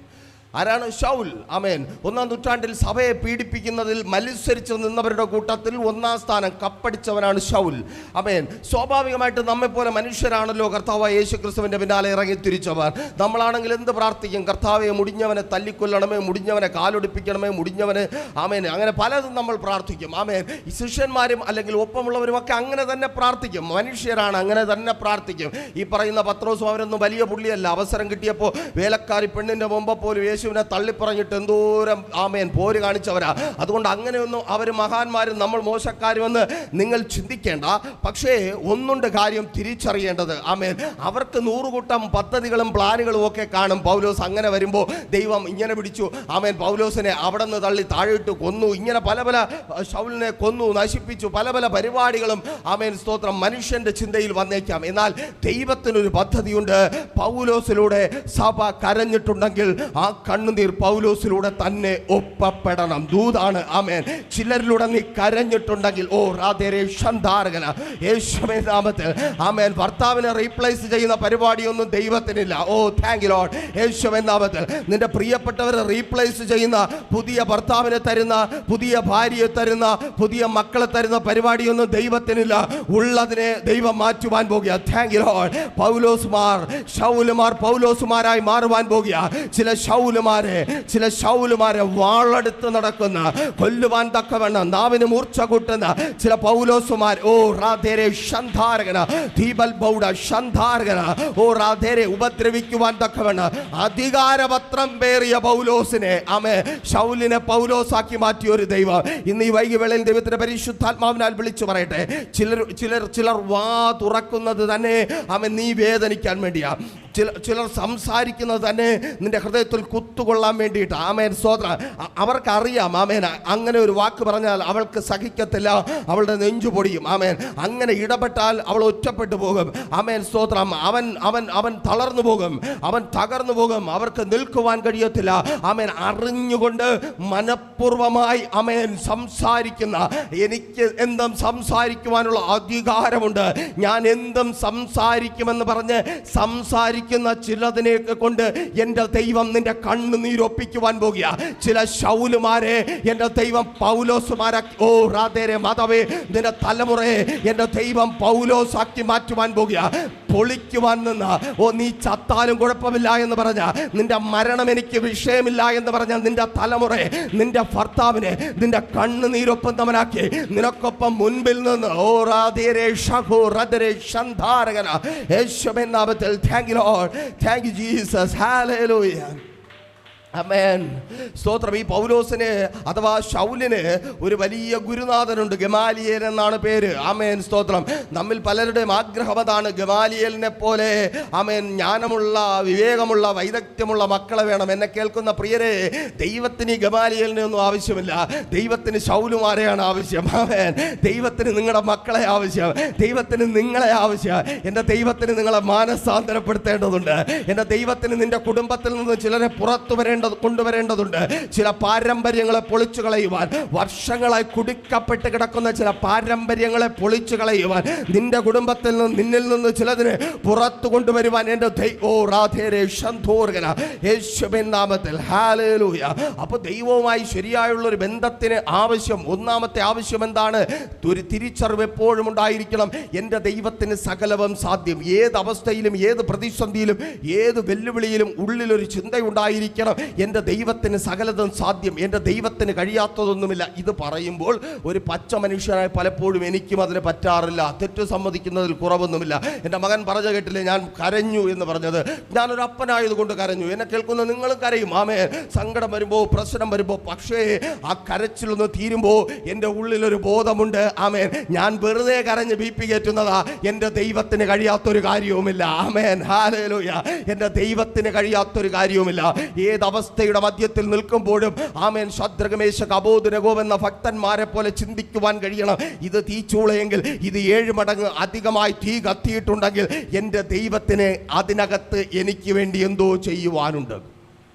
A: ആരാണ് ശൗൽ? ആമേൻ. 1-ാം നൂറ്റാണ്ടിൽ സഭയെ പീഡിപ്പിക്കുന്നതിൽ മത്സരിച്ച് നിന്നവരുടെ കൂട്ടത്തിൽ 1-ാം സ്ഥാനം കപ്പടിച്ചവനാണ് ശൗൽ. ആമേൻ. സ്വാഭാവികമായിട്ട് നമ്മെപ്പോലെ മനുഷ്യരാണല്ലോ കർത്താവായ യേശു ക്രിസ്തുവിൻ്റെ പിന്നാലെ ഇറങ്ങി തിരിച്ചവർ. നമ്മളാണെങ്കിൽ എന്ത് പ്രാർത്ഥിക്കും? കർത്താവെ, മുടിഞ്ഞവനെ തല്ലിക്കൊല്ലണമേ, മുടിഞ്ഞവനെ കാലൊടിപ്പിക്കണമേ, മുടിഞ്ഞവനെ ആമേൻ, അങ്ങനെ പലതും നമ്മൾ പ്രാർത്ഥിക്കും. ആമേൻ. ഈ ശിഷ്യന്മാരും അല്ലെങ്കിൽ ഒപ്പമുള്ളവരും ഒക്കെ അങ്ങനെ തന്നെ പ്രാർത്ഥിക്കും. മനുഷ്യരാണ്, അങ്ങനെ തന്നെ പ്രാർത്ഥിക്കും. ഈ പറയുന്ന പത്രോസും അവരൊന്നും വലിയ പുള്ളിയല്ല. അവസരം കിട്ടിയപ്പോൾ വേലക്കാരി പെണ്ണിൻ്റെ മുമ്പ് പോലും യേശുവിനെ തള്ളിപ്പറഞ്ഞിട്ട് എന്തോരം ആമേൻ പോര് കാണിച്ചവരാ. അതുകൊണ്ട് അങ്ങനെയൊന്നും അവർ മഹാന്മാരും നമ്മൾ മോശക്കാരുമെന്ന് നിങ്ങൾ ചിന്തിക്കേണ്ട. പക്ഷേ ഒന്നുണ്ട് കാര്യം തിരിച്ചറിയേണ്ടത്. ആമേൻ. അവർക്ക് 100 കൂട്ടം പദ്ധതികളും പ്ലാനുകളും ഒക്കെ കാണും. പൗലോസ് അങ്ങനെ വരുമ്പോൾ ദൈവം ഇങ്ങനെ പിടിച്ചു, ആമേൻ, പൗലോസിനെ അവിടെ നിന്ന് തള്ളി താഴെയിട്ട് കൊന്നു, ഇങ്ങനെ പല പല ശൗലിനെ കൊന്നു, നശിപ്പിച്ചു, പല പല പരിപാടികളും ആമേൻ സ്തോത്രം മനുഷ്യന്റെ ചിന്തയിൽ വന്നേക്കാം. എന്നാൽ ദൈവത്തിനൊരു പദ്ധതിയുണ്ട്. പൗലോസിലൂടെ സഭ കരഞ്ഞിട്ടുണ്ടെങ്കിൽ ആ കണ്ണുനീർ പൗലോസിലൂടെ തന്നെ ഒപ്പപ്പെടണം. ദൂതാണ്. ആമേൻ. ചിലരിലൂടെ നീ കരഞ്ഞിട്ടുണ്ടെങ്കിൽ ഓ റാദേരേ ഷന്ധാരകന യേശുവിന്റെ നാമത്തിൽ ആമേൻ. ഭർത്താവിനെ റീപ്ലേസ് ചെയ്യുന്ന പരിപാടിയൊന്നും ദൈവത്തിനില്ല. ഓ താങ്ക് യു ലോർഡ്. യേശുവിന്റെ നാമത്തിൽ നിന്റെ പ്രിയപ്പെട്ടവരെ റീപ്ലേസ് ചെയ്യുന്ന, പുതിയ ഭർത്താവിനെ തരുന്ന, പുതിയ ഭാര്യയെ തരുന്ന, പുതിയ മക്കളെ തരുന്ന പരിപാടിയൊന്നും ദൈവത്തിനില്ല. ഉള്ളതിനെ ദൈവം മാറ്റുവാൻ പോകുക. Thank you Lord. ശൗലുമാർ പൗലോസുമാരായി മാറുവാൻ പോകുക. ചില ശൗലുമാരെ വാളെടുത്ത് നടക്കുന്ന, കൊല്ലുവാൻ തക്കവണ്ണം നാവിന് മൂർച്ച കൂട്ടുന്ന ചില പൗലോസുമാർ ഓ റാധേരെ ഷന്ധാരകന ദീപൽ ബൗഡ ഷന്ധാരകന ഓ റാധേരെ ഉപദ്രവിക്കുവാൻ തക്കവണ്ണം അധികാരപത്രം പേറിയ പൗലോസിനെ ശൗലിനെ പൗലോസാക്കി മാറ്റിയ ഒരു ദൈവം ഇന്ന് ഈ വൈകിവേളയിൽ ദൈവത്തിന്റെ പരിശുദ്ധാത്മാവിനാൽ വിളിച്ചു പറയട്ടെ. ചിലർ വാ തുറക്കുന്നത് തന്നെ നീ വേദനിക്കാൻ വേണ്ടിയാ. ചിലർ സംസാരിക്കുന്നത് തന്നെ നിന്റെ ഹൃദയത്തിൽ കുത്തുകൊള്ളാൻ വേണ്ടിയിട്ട്. ആമേൻ സ്തോത്രം. അവർക്കറിയാം ആമേൻ, അങ്ങനെ ഒരു വാക്ക് പറഞ്ഞാൽ അവൾക്ക് സഹിക്കത്തില്ല, അവളുടെ നെഞ്ചു പൊടിയും. ആമേൻ. അങ്ങനെ ഇടപെട്ടാൽ അവൾ ഒറ്റപ്പെട്ടു പോകും. ആമേൻ സ്തോത്രം. അവൻ തളർന്നു പോകും, അവൻ തകർന്നു പോകും, അവർക്ക് നിൽക്കുവാൻ കഴിയത്തില്ല. ആമേൻ. അറിഞ്ഞുകൊണ്ട് മനഃപൂർവമായി ആമേൻ സംസാരിക്കുന്ന, എനിക്ക് എന്തും സംസാരിക്കുവാനുള്ള അധികാരമുണ്ട്, ഞാൻ എന്തും സംസാരിക്കുമെന്ന് പറഞ്ഞ് സംസാരിക്കുന്ന ചിലതിനെ കൊണ്ട് എൻ്റെ ദൈവം നിന്റെ കണ്ണുനീരൊപ്പിക്കുവാൻ പോകുക. ചില ശൗലുമാരെ എൻ്റെ ദൈവം പൗലോസുമാരെ ഓ റാദേരെ മാതാവേ നിന്റെ തലമുറയെ എൻ്റെ ദൈവം പൗലോസാക്കി മാറ്റുവാൻ പോകുക. പൊളിക്കുവാൻ നിന്ന ഓ നീ ചത്താലും കുഴപ്പമില്ല എന്ന് പറഞ്ഞ, നിന്റെ മരണം എനിക്ക് വിഷയമില്ല എന്ന് പറഞ്ഞ നിന്റെ തലമുറയെ, നിന്റെ ഭർത്താവിനെ നിന്റെ കണ്ണുനീരൊപ്പുന്നവനാക്കി നിനക്കൊപ്പം മുൻപിൽ നിന്ന് ഓ റാദേരെ ഷഹോ റദരെ ഷന്ധാരകന യേശുവിൻ നാമത്തിൽ thank you Lord. Thank you Jesus. ഹല്ലേലൂയ. ആമേൻ സ്തോത്രം. ഈ പൗലോസിന് അഥവാ ശൗലിന് ഒരു വലിയ ഗുരുനാഥനുണ്ട്, ഗമാലിയേൽ എന്നാണ് പേര്. ആമേൻ സ്തോത്രം. നമ്മിൽ പലരുടെയും ആഗ്രഹം അതാണ്, ഗമാലിയേലിനെ പോലെ ആമേൻ ജ്ഞാനമുള്ള, വിവേകമുള്ള, വൈദഗ്ധ്യമുള്ള മക്കളെ വേണം. എന്നെ കേൾക്കുന്ന പ്രിയരെ, ദൈവത്തിന് ഈ ഗമാലിയേലിനെ ഒന്നും ആവശ്യമില്ല, ദൈവത്തിന് ശൗലുമാരെയാണ് ആവശ്യം. ആമേൻ. ദൈവത്തിന് നിങ്ങളുടെ മക്കളെ ആവശ്യം, ദൈവത്തിന് നിങ്ങളെ ആവശ്യം. എൻ്റെ ദൈവത്തിന് നിങ്ങളെ മാനസാന്തരപ്പെടുത്തേണ്ടതുണ്ട്. എൻ്റെ ദൈവത്തിന് നിന്റെ കുടുംബത്തിൽ നിന്ന് ചിലരെ പുറത്തു കൊണ്ടുവരേണ്ടതുണ്ട്. ചില പാരമ്പര്യങ്ങളെ പൊളിച്ചു കളയുവാൻ, വർഷങ്ങളായി കുടിക്കപ്പെട്ട് കിടക്കുന്ന ചില പാരമ്പര്യങ്ങളെ പൊളിച്ചു കളയുവാൻ, നിന്റെ കുടുംബത്തിൽ നിന്ന്, നിന്നിൽ നിന്ന് ചിലതിനെ പുറത്തു കൊണ്ടുവരുവാൻ എൻ്റെ യേശുവിൻ നാമത്തിൽ ഹല്ലേലൂയ. അപ്പോൾ ദൈവവുമായി ശരിയായുള്ള ഒരു ബന്ധത്തിന് ആവശ്യം, ഒന്നാമത്തെ ആവശ്യം എന്താണ്? ഒരു തിരിച്ചറിവ് എപ്പോഴും ഉണ്ടായിരിക്കണം. എൻ്റെ ദൈവത്തിന് സകലവും സാധ്യം. ഏത് അവസ്ഥയിലും, ഏത് പ്രതിസന്ധിയിലും, ഏത് വെല്ലുവിളിയിലും ഉള്ളിലൊരു ചിന്തയുണ്ടായിരിക്കണം. എൻ്റെ ദൈവത്തിന് സകലതും സാധ്യം, എൻ്റെ ദൈവത്തിന് കഴിയാത്തതൊന്നുമില്ല. ഇത് പറയുമ്പോൾ ഒരു പച്ച മനുഷ്യനായി പലപ്പോഴും എനിക്കും അതിന് പറ്റാറില്ല. തെറ്റ് സമ്മതിക്കുന്നതിൽ കുറവൊന്നുമില്ല. എൻ്റെ മകൻ പറഞ്ഞു കേട്ടില്ലേ, ഞാൻ കരഞ്ഞു എന്ന് പറഞ്ഞത്. ഞാനൊരു അപ്പനായതുകൊണ്ട് കരഞ്ഞു. എന്നെ കേൾക്കുന്ന നിങ്ങളും കരയും. ആമേൻ. സങ്കടം വരുമ്പോൾ, പ്രശ്നം വരുമ്പോൾ. പക്ഷേ ആ കരച്ചിലൊന്ന് തീരുമ്പോൾ എൻ്റെ ഉള്ളിലൊരു ബോധമുണ്ട്. ആമേൻ. ഞാൻ വെറുതെ കരഞ്ഞ് ബി പി കയറ്റുന്നതാ. എൻ്റെ ദൈവത്തിന് കഴിയാത്തൊരു കാര്യവുമില്ല. ആമേൻ. ഹല്ലേലൂയ. എൻ്റെ ദൈവത്തിന് കഴിയാത്തൊരു കാര്യവുമില്ല. ഏതവസ്ഥയുടെ മധ്യത്തിൽ നിൽക്കുമ്പോഴും ആമേൻ ശദ്രക് മേശക് അബേദ്നെഗോ എന്ന ഭക്തന്മാരെ പോലെ ചിന്തിക്കുവാൻ കഴിയണം. ഇത് തീച്ചൂളയെങ്കിൽ ഇത് 7 മടങ്ങ് അധികമായി തീ കത്തിയിട്ടുണ്ടെങ്കിൽ എൻ്റെ ദൈവത്തിന് അതിനകത്ത് എനിക്ക് വേണ്ടി എന്തോ ചെയ്യുവാനുണ്ട്.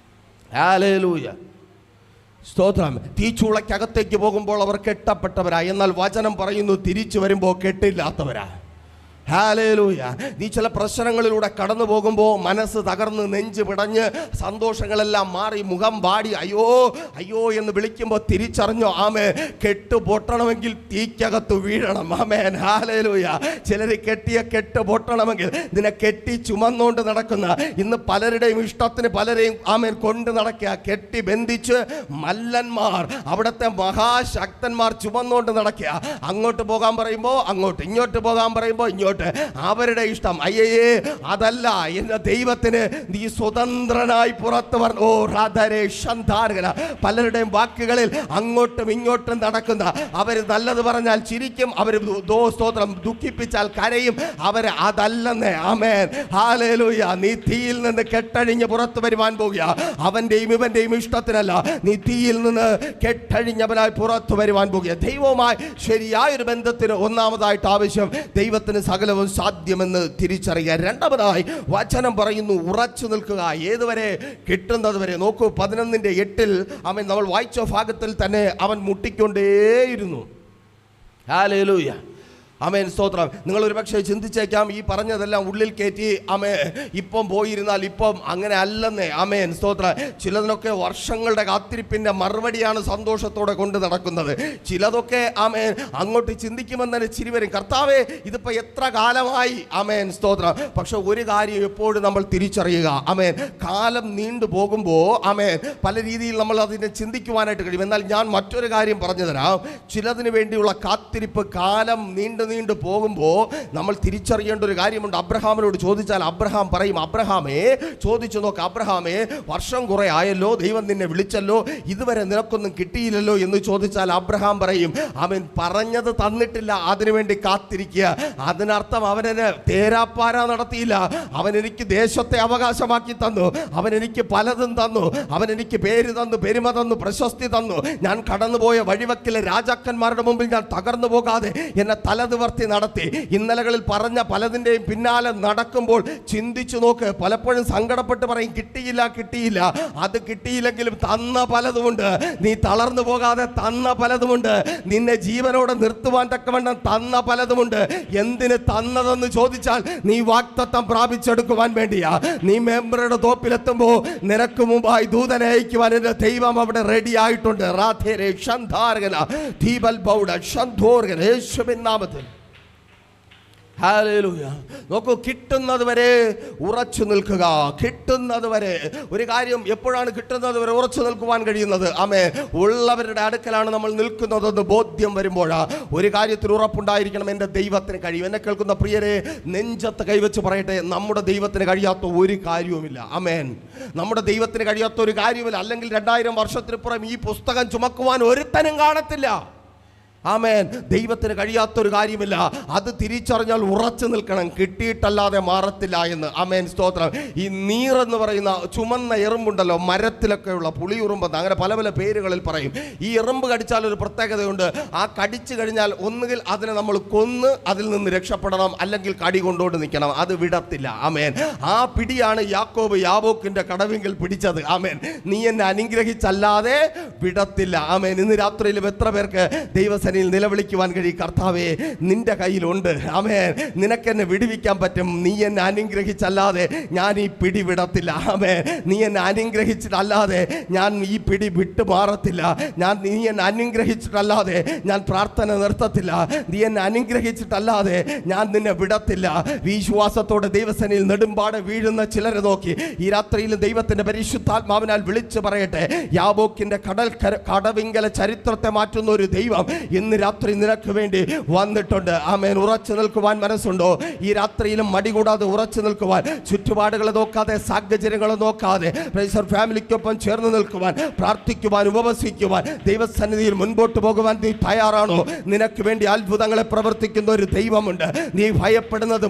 A: ഹല്ലേലൂയ. സ്തോത്രം. തീച്ചൂളയ്ക്കകത്തേക്ക് പോകുമ്പോൾ അവർ കെട്ടപ്പെട്ടവരാ, എന്നാൽ വചനം പറയുന്നു തിരിച്ചു വരുമ്പോൾ കെട്ടില്ലാത്തവരാ. ഹല്ലേലൂയ. നീ ചില പ്രശ്നങ്ങളിലൂടെ കടന്നു പോകുമ്പോൾ മനസ്സ് തകർന്ന്, നെഞ്ച് പിടഞ്ഞ്, സന്തോഷങ്ങളെല്ലാം മാറി, മുഖം വാടി അയ്യോ അയ്യോ എന്ന് വിളിക്കുമ്പോൾ തിരിച്ചറിഞ്ഞോ, ആമേ കെട്ട് പൊട്ടണമെങ്കിൽ തീക്കകത്ത് വീഴണം. ആമേൻ. ഹല്ലേലൂയ. ചിലർ കെട്ടിയ കെട്ട് പൊട്ടണമെങ്കിൽ നിന്നെ കെട്ടി ചുമന്നുകൊണ്ട് നടക്കുന്ന, ഇന്ന് പലരുടെയും ഇഷ്ടത്തിന് പലരെയും ആമേൻ കൊണ്ട് നടക്കുക. കെട്ടി ബന്ധിച്ച് മല്ലന്മാർ, അവിടുത്തെ മഹാശക്തന്മാർ ചുമന്നുകൊണ്ട് നടക്കുക. അങ്ങോട്ട് പോകാൻ പറയുമ്പോൾ അങ്ങോട്ട്, ഇങ്ങോട്ട് പോകാൻ പറയുമ്പോൾ ഇങ്ങോട്ട്. അവരുടെ ഇഷ്ടം. അയ്യേ അതല്ല, എന്റെ ദൈവത്തിന് നീ സ്വതന്ത്രനായി പുറത്തു വരണം. ഓ റാധരേ ഷന്ധാരകന. പലരുടെയും വാക്കുകളിൽ അങ്ങോട്ടും ഇങ്ങോട്ടും നടക്കുന്ന, അവർ നല്ലത് പറഞ്ഞാൽ ചിരിക്കും, അവർ സ്തോത്രം ദുഃഖിപ്പിച്ചാൽ കരയും. അവർ അതല്ലെന്ന്. ആമേൻ. ഹല്ലേലൂയ. നീ തീയിൽ നിന്ന് കെട്ടഴിഞ്ഞ് പുറത്തു വരുവാൻ പോകുക. അവന്റെയും ഇവന്റെയും ഇഷ്ടത്തിനല്ല, നീ തീയിൽ നിന്ന് കെട്ടഴിഞ്ഞവനായി പുറത്തു വരുവാൻ പോകുക. ദൈവവുമായി ശരിയായൊരു ബന്ധത്തിന് ഒന്നാമതായിട്ട് ആവശ്യം, ദൈവത്തിന് സകല സകലവും സാധ്യമെന്ന് തിരിച്ചറിയുക. രണ്ടാമതായി വചനം പറയുന്നു ഉറച്ചു നിൽക്കുക. ഏതുവരെ? കിട്ടുന്നത് വരെ. നോക്കൂ, 11:8 അവൻ നമ്മൾ വായിച്ച ഭാഗത്തിൽ തന്നെ അവൻ മുട്ടിക്കൊണ്ടേയിരുന്നു. ഹല്ലേലൂയ, ആമേൻ, സ്തോത്രം. നിങ്ങൾ ഒരു പക്ഷേ ചിന്തിച്ചേക്കാം, ഈ പറഞ്ഞതെല്ലാം ഉള്ളിൽ കയറ്റി ഇപ്പം പോയിരുന്നാൽ ഇപ്പം അങ്ങനെ അല്ലെന്നേ. ആമേൻ, സ്തോത്രം. ചിലതിനൊക്കെ വർഷങ്ങളുടെ കാത്തിരിപ്പിൻ്റെ മറുപടിയാണ് സന്തോഷത്തോടെ കൊണ്ട് നടക്കുന്നത്. ചിലതൊക്കെ ആമേൻ അങ്ങോട്ട് ചിന്തിക്കുമെന്ന് തന്നെ ചിരി വരും. കർത്താവേ, ഇതിപ്പോൾ എത്ര കാലമായി. ആമേൻ, സ്തോത്രം. പക്ഷെ ഒരു കാര്യം എപ്പോഴും നമ്മൾ തിരിച്ചറിയുക, ആമേൻ, കാലം നീണ്ടു പോകുമ്പോൾ ആമേൻ പല രീതിയിൽ നമ്മൾ അതിനെ ചിന്തിക്കുവാനായിട്ട് കഴിയും. എന്നാൽ ഞാൻ മറ്റൊരു കാര്യം പറഞ്ഞു തരാം. ചിലതിന് വേണ്ടിയുള്ള കാത്തിരിപ്പ് കാലം നീണ്ടു പോകുമ്പോൾ നമ്മൾ തിരിച്ചറിയേണ്ട ഒരു കാര്യമുണ്ട്. അബ്രഹാമിനോട് ചോദിച്ചാൽ അബ്രഹാം പറയും, അബ്രഹാമേ, ചോദിച്ചു നോക്ക്, അബ്രഹാമേ, വർഷം കുറെ ആയല്ലോ, ദൈവം നിന്നെ വിളിച്ചല്ലോ, ഇതുവരെ നിനക്കൊന്നും കിട്ടിയില്ലല്ലോ എന്ന് ചോദിച്ചാൽ അബ്രഹാം പറയും, അവൻ പറഞ്ഞത് തന്നിട്ടില്ല, അതിനുവേണ്ടി കാത്തിരിക്കുക. അതിനർത്ഥം അവനെന്നെ തേരാപ്പാര നടത്തിയില്ല. അവൻ എനിക്ക് ദേശത്തെ അവകാശമാക്കി തന്നു, അവൻ എനിക്ക് പലതും തന്നു, അവൻ എനിക്ക് പേര് തന്നു, പെരുമ തന്നു, പ്രശസ്തി തന്നു. ഞാൻ കടന്നുപോയ വഴിവക്കിലെ രാജാക്കന്മാരുടെ മുമ്പിൽ ഞാൻ തകർന്നു പോകാതെ എന്നെ തലത് നടത്തി. ഇന്നലകളിൽ പറഞ്ഞ പലതിൻ്റെയും പിന്നാലെ നടക്കുമ്പോൾ ചിന്തിച്ചു നോക്ക്. പലപ്പോഴും സങ്കടപ്പെട്ട് പറയും, കിട്ടിയില്ല. അത് കിട്ടിയില്ലെങ്കിലും തന്ന പലതുമുണ്ട്. നീ തളർന്നു പോകാതെ തന്ന പലതുമുണ്ട്. നിന്നെ ജീവനോടെ നിർത്തുവാൻ തക്കവണ്ണം തന്ന പലതുമുണ്ട്. എന്തിന് തന്നതെന്ന് ചോദിച്ചാൽ നീ വാഗ്ദത്തം പ്രാപിച്ചെടുക്കുവാൻ വേണ്ടിയാ. നീ മെമ്പറുടെ തോപ്പിലെത്തുമ്പോൾ നിനക്ക് മുമ്പായി ദൂതനെ അയക്കുവാൻ എൻ്റെ ദൈവം അവിടെ റെഡി ആയിട്ടുണ്ട്. യേശുവിൻ നാമത്തിൽ ഹല്ലേലൂയ. നോക്കൂ, കിട്ടുന്നത് വരെ ഉറച്ചു നിൽക്കുക. കിട്ടുന്നത് വരെ. ഒരു കാര്യം എപ്പോഴാണ് കിട്ടുന്നത് വരെ ഉറച്ചു നിൽക്കുവാൻ കഴിയുന്നത്? ആമേൻ, ഉള്ളവരുടെ അടുക്കലാണ് നമ്മൾ നിൽക്കുന്നതെന്ന് ബോധ്യം വരുമ്പോഴാണ്. ഒരു കാര്യത്തിൽ ഉറപ്പുണ്ടായിരിക്കണം, എൻ്റെ ദൈവത്തിന് കഴിയും. എന്നെ കേൾക്കുന്ന പ്രിയരെ, നെഞ്ചത്ത് കൈവച്ച് പറയട്ടെ, നമ്മുടെ ദൈവത്തിന് കഴിയാത്ത ഒരു കാര്യവുമില്ല. ആമേൻ, നമ്മുടെ ദൈവത്തിന് കഴിയാത്ത ഒരു കാര്യമില്ല. അല്ലെങ്കിൽ 2000 വർഷത്തിനുപുറം ഈ പുസ്തകം ചുമക്കുവാൻ ഒരുത്തനും കാണത്തില്ല. ആമേൻ, ദൈവത്തിന് കഴിയാത്തൊരു കാര്യമില്ല. അത് തിരിച്ചറിഞ്ഞാൽ ഉറച്ചു നിൽക്കണം. കിട്ടിയിട്ടല്ലാതെ മാറത്തില്ല എന്ന്. ആമേൻ, സ്തോത്രം. ഈ നീറെന്ന് പറയുന്ന ചുമന്ന എറുമ്പുണ്ടല്ലോ, മരത്തിലൊക്കെയുള്ള പുളിയുറുമ്പെന്ന്, അങ്ങനെ പല പല പേരുകളിൽ പറയും. ഈ എറുമ്പ് കടിച്ചാൽ ഒരു പ്രത്യേകതയുണ്ട്. ആ കടിച്ചു കഴിഞ്ഞാൽ ഒന്നുകിൽ അതിനെ നമ്മൾ കൊന്ന് അതിൽ നിന്ന് രക്ഷപ്പെടണം, അല്ലെങ്കിൽ കടി കൊണ്ടോട്ട് നിൽക്കണം. അത് വിടത്തില്ല. ആമേൻ, ആ പിടിയാണ് യാക്കോബ് യാബോക്കിന്റെ കടവിങ്കിൽ പിടിച്ചത്. ആമേൻ, നീ എന്നെ അനുഗ്രഹിച്ചല്ലാതെ വിടത്തില്ല. ആമേൻ, ഇന്ന് രാത്രിയിലും എത്ര പേർക്ക് ദൈവസന്നിധിയിൽ നിലവിളിക്കുവാൻ കഴിയും, കർത്താവേ, നിന്റെ കയ്യിലുണ്ട്. ആമേൻ, നിനക്കെന്നെ വിടുവിക്കാൻ പറ്റും. നീ എന്നെ അനുഗ്രഹിച്ചല്ലാതെ ഞാൻ ഈ പിടി വിടത്തില്ല. ആമേൻ, നീ എന്നെ അനുഗ്രഹിച്ചിട്ടല്ലാതെ ഞാൻ ഈ പിടി വിട്ടു മാറത്തില്ല. നീ എന്നെ അനുഗ്രഹിച്ചിട്ടല്ലാതെ ഞാൻ പ്രാർത്ഥന നിർത്തത്തില്ല. നീ എന്നെ അനുഗ്രഹിച്ചിട്ടല്ലാതെ ഞാൻ നിന്നെ വിടത്തില്ല. വിശ്വാസത്തോടെ ദൈവസന്നിധിയിൽ നെടുമ്പാട് വീഴുന്ന ചിലരെ നോക്കി ഈ രാത്രിയിൽ ദൈവത്തിന്റെ പരിശുദ്ധാത്മാവിനാൽ വിളിച്ചു പറയട്ടെ, യാബോക്കിന്റെ കടവിങ്കല ചരിത്രത്തെ മാറ്റുന്ന ഒരു ദൈവം ഇന്ന് രാത്രി നിനക്ക് വേണ്ടി വന്നിട്ടുണ്ട്. ആമേൻ, ഉറച്ചു നിൽക്കുവാൻ മനസ്സുണ്ടോ? ഈ രാത്രിയിലും മടി കൂടാതെ ഉറച്ചു നിൽക്കുവാൻ, ചുറ്റുപാടുകളെ നോക്കാതെ, സാഹചര്യങ്ങളെ നോക്കാതെ ഫാമിലിക്കൊപ്പം ചേർന്ന് നിൽക്കുവാൻ, പ്രാർത്ഥിക്കുവാൻ, ഉപവസിക്കുവാൻ, ദൈവസന്നിധിയിൽ മുൻപോട്ട് പോകുവാൻ നീ തയ്യാറാണോ? നിനക്ക് വേണ്ടി അത്ഭുതങ്ങളെ പ്രവർത്തിക്കുന്ന ഒരു ദൈവമുണ്ട്. നീ ഭയപ്പെടുന്നത്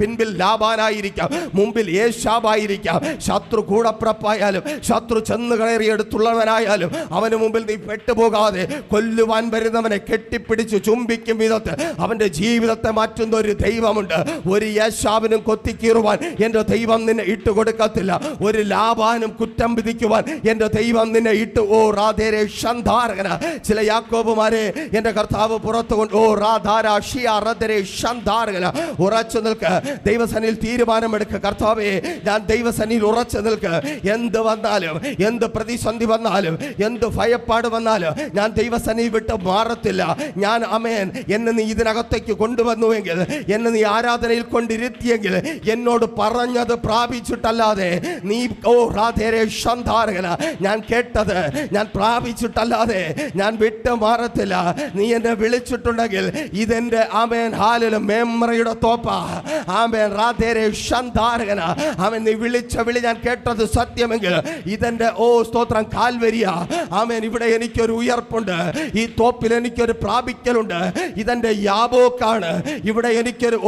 A: പിൻപിൽ ലാബാനായിരിക്കാം, മുമ്പിൽ ഏശാവായിരിക്കാം. ശത്രു കൂടപ്പിറപ്പായാലും ശത്രു ചെന്ന് കയറിയെടുത്തുള്ളവനായാലും അവന് മുമ്പിൽ നീ പെട്ടുപോകാതെ കൊല്ലുവാൻ വരുന്നവനെ കെട്ടിപ്പിടിച്ച് ചുംബിക്കും വിധത്തിൽ അവന്റെ ജീവിതത്തെ മാറ്റുന്ന ഒരു ദൈവമുണ്ട്. ഒരു യേശാവിനും കൊത്തിക്കീറുവാൻ എൻ്റെ ദൈവം നിന്നെ ഇട്ടുകൊടുക്കത്തില്ല. ഒരു ലാബാനും കുറ്റം വിധിക്കുവാൻ എൻ്റെ ദൈവം നിന്നെ ഇട്ട് റാധേരെ ഷന്ധാരകന. ചില യാക്കോബുമാരെ എൻ്റെ കർത്താവ് പുറത്തു കൊണ്ട് ഷന്ധാരകന. ഉറച്ചു നിൽക്ക്. ദൈവസന്നിധിയിൽ തീരുമാനമെടുക്കുക. കർത്താവേ, ഞാൻ ദൈവസന്നിധിയിൽ ഉറച്ചു നിൽക്ക്. എന്ത് വന്നാലും, എന്ത് പ്രതിസന്ധി വന്നാലും, എന്ത് ഭയപ്പാട് വന്നാലും ഞാൻ ദൈവസന്നിധി വിട്ട് മാറത്തില്ല. ഞാൻ ആമേൻ, എന്നെ നീ ഇതിനകത്തേക്ക് കൊണ്ടുവന്നുവെങ്കിൽ, എന്നെ നീ ആരാധനയിൽ കൊണ്ടിരുത്തിയെങ്കിൽ, എന്നോട് പറഞ്ഞത് പ്രാപിച്ചിട്ടല്ലാതെ നീ ഞാൻ കേട്ടത് ഞാൻ പ്രാപിച്ചിട്ടല്ലാതെ ഞാൻ വിട്ട് മാറത്തില്ല. നീ എന്നെ വിളിച്ചിട്ടുണ്ടെങ്കിൽ ഇതെന്റെ ആമേൻ ഹാലിലും മേമ്രയുടെ തോപ്പ. ആമേൻ റാധേരെ ഷന്ധാരകന. ആമേൻ, നീ വിളിച്ച വിളി ഞാൻ കേട്ടത് സത്യമെങ്കിൽ ഇതെന്റെ സ്തോത്രം കാൽവരിയ. ആമേൻ, ഇവിടെ എനിക്കൊരു ഉയർപ്പുണ്ട്. ഈ തോപ്പിൽ എനിക്കൊരു പ്രാപിക്കലുണ്ട്. ഇതെന്റെ യാബോക്കാണ്. ഇവിടെ എനിക്കൊരു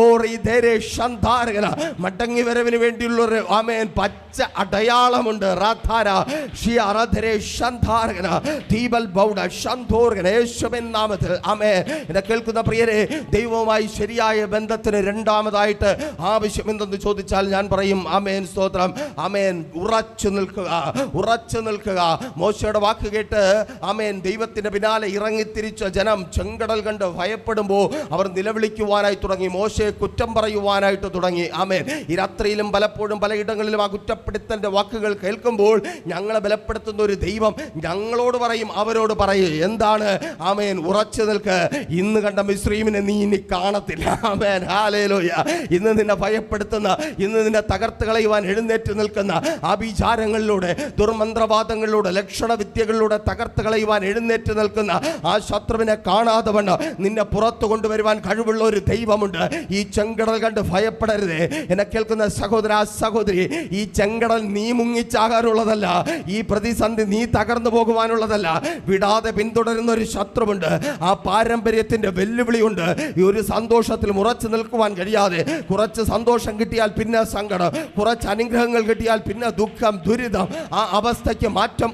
A: മടങ്ങി വരവിന് വേണ്ടിയുള്ളൊരു ആമേൻ പച്ച അടയാളമുണ്ട്. യേശുവിൻ നാമത്തിൽ ആമേൻ. എന്നെ കേൾക്കുന്ന പ്രിയരെ, ദൈവവുമായി ശരിയായ ബന്ധത്തിന് രണ്ടാമതായിട്ട് ആവശ്യം എന്തെന്ന് ചോദിച്ചാൽ ഞാൻ പറയും ആമേൻ, സ്തോത്രം, ആമേൻ, ഉറച്ചു നിൽക്കുക, ഉറച്ചു നിൽക്കുക. മോശയുടെ വാക്ക് കേട്ട് ആമേൻ ദൈവത്തിന്റെ പിന്നാലെ ഇറങ്ങിത്തിരിച്ച ജനം ചെങ്കടൽ കണ്ട് ഭയപ്പെടുമ്പോൾ അവർ നിലവിളിക്കുവാനായി തുടങ്ങി, മോശയെ കുറ്റം പറയുവാനായിട്ട് തുടങ്ങി. ആമേൻ. ഈ രാത്രിയിലും പലപ്പോഴും പലയിടങ്ങളിലും ആ കുറ്റപ്പെടുത്തലിന്റെ വാക്കുകൾ കേൾക്കുമ്പോൾ ഞങ്ങളെ ബലപ്പെടുത്തുന്ന ഒരു ദൈവം ഞങ്ങളോട് പറയും, അവരോട് പറയും, എന്താണ്? ആമേൻ, ഉറച്ചു നിൽക്ക്. ഇന്ന് കണ്ട മിസ്രീമിനെ നീ ഇനി കാണത്തില്ല. ആമേൻ, ഹല്ലേലൂയ. ഇന്ന് നിന്നെ ഭയപ്പെടുത്തുന്ന, ഇന്ന് നിന്നെ തകർത്ത് കളയുവാൻ എഴുന്നേറ്റ് നിൽക്കുന്ന ആഭിചാരങ്ങളിലൂടെ, ദുർമന്ത്രവാദങ്ങളിലൂടെ, ലക്ഷണ വിദ്യകളിലൂടെ തകർത്ത് കളയുവാൻ എഴുന്നേറ്റ് നിൽക്കുന്ന ആ ശത്രുവിനെ കാണാതെ വണ്ണം നിന്നെ പുറത്തു കൊണ്ടുവരുവാൻ കഴിവുള്ള ഒരു ദൈവമുണ്ട്. ഈ ചെങ്കടൽ കണ്ട് ഭയപ്പെടരുതേ. എന്നെ കേൾക്കുന്ന സഹോദര, സഹോദരി, ഈ ചെങ്കടൽ നീ മുങ്ങിച്ചാകാനുള്ളതല്ല. ഈ പ്രതിസന്ധി നീ തകർന്നു പോകുവാനുള്ളതല്ല. വിടാതെ പിന്തുടരുന്ന ഒരു ശത്രുവുണ്ട്. ആ പാരമ്പര്യത്തിന്റെ വെല്ലുവിളിയുണ്ട്. ഈ ഒരു സന്തോഷത്തിൽ ഉറച്ചു നിൽക്കുവാൻ കഴിയാതെ, കുറച്ച് സന്തോഷം കിട്ടിയാൽ പിന്നെ സങ്കടം, കുറച്ച് അനുഗ്രഹങ്ങൾ കിട്ടിയാൽ പിന്നെ ദുഃഖം, ദുരിതം, ആ അവസ്ഥയ്ക്ക് മാറ്റം.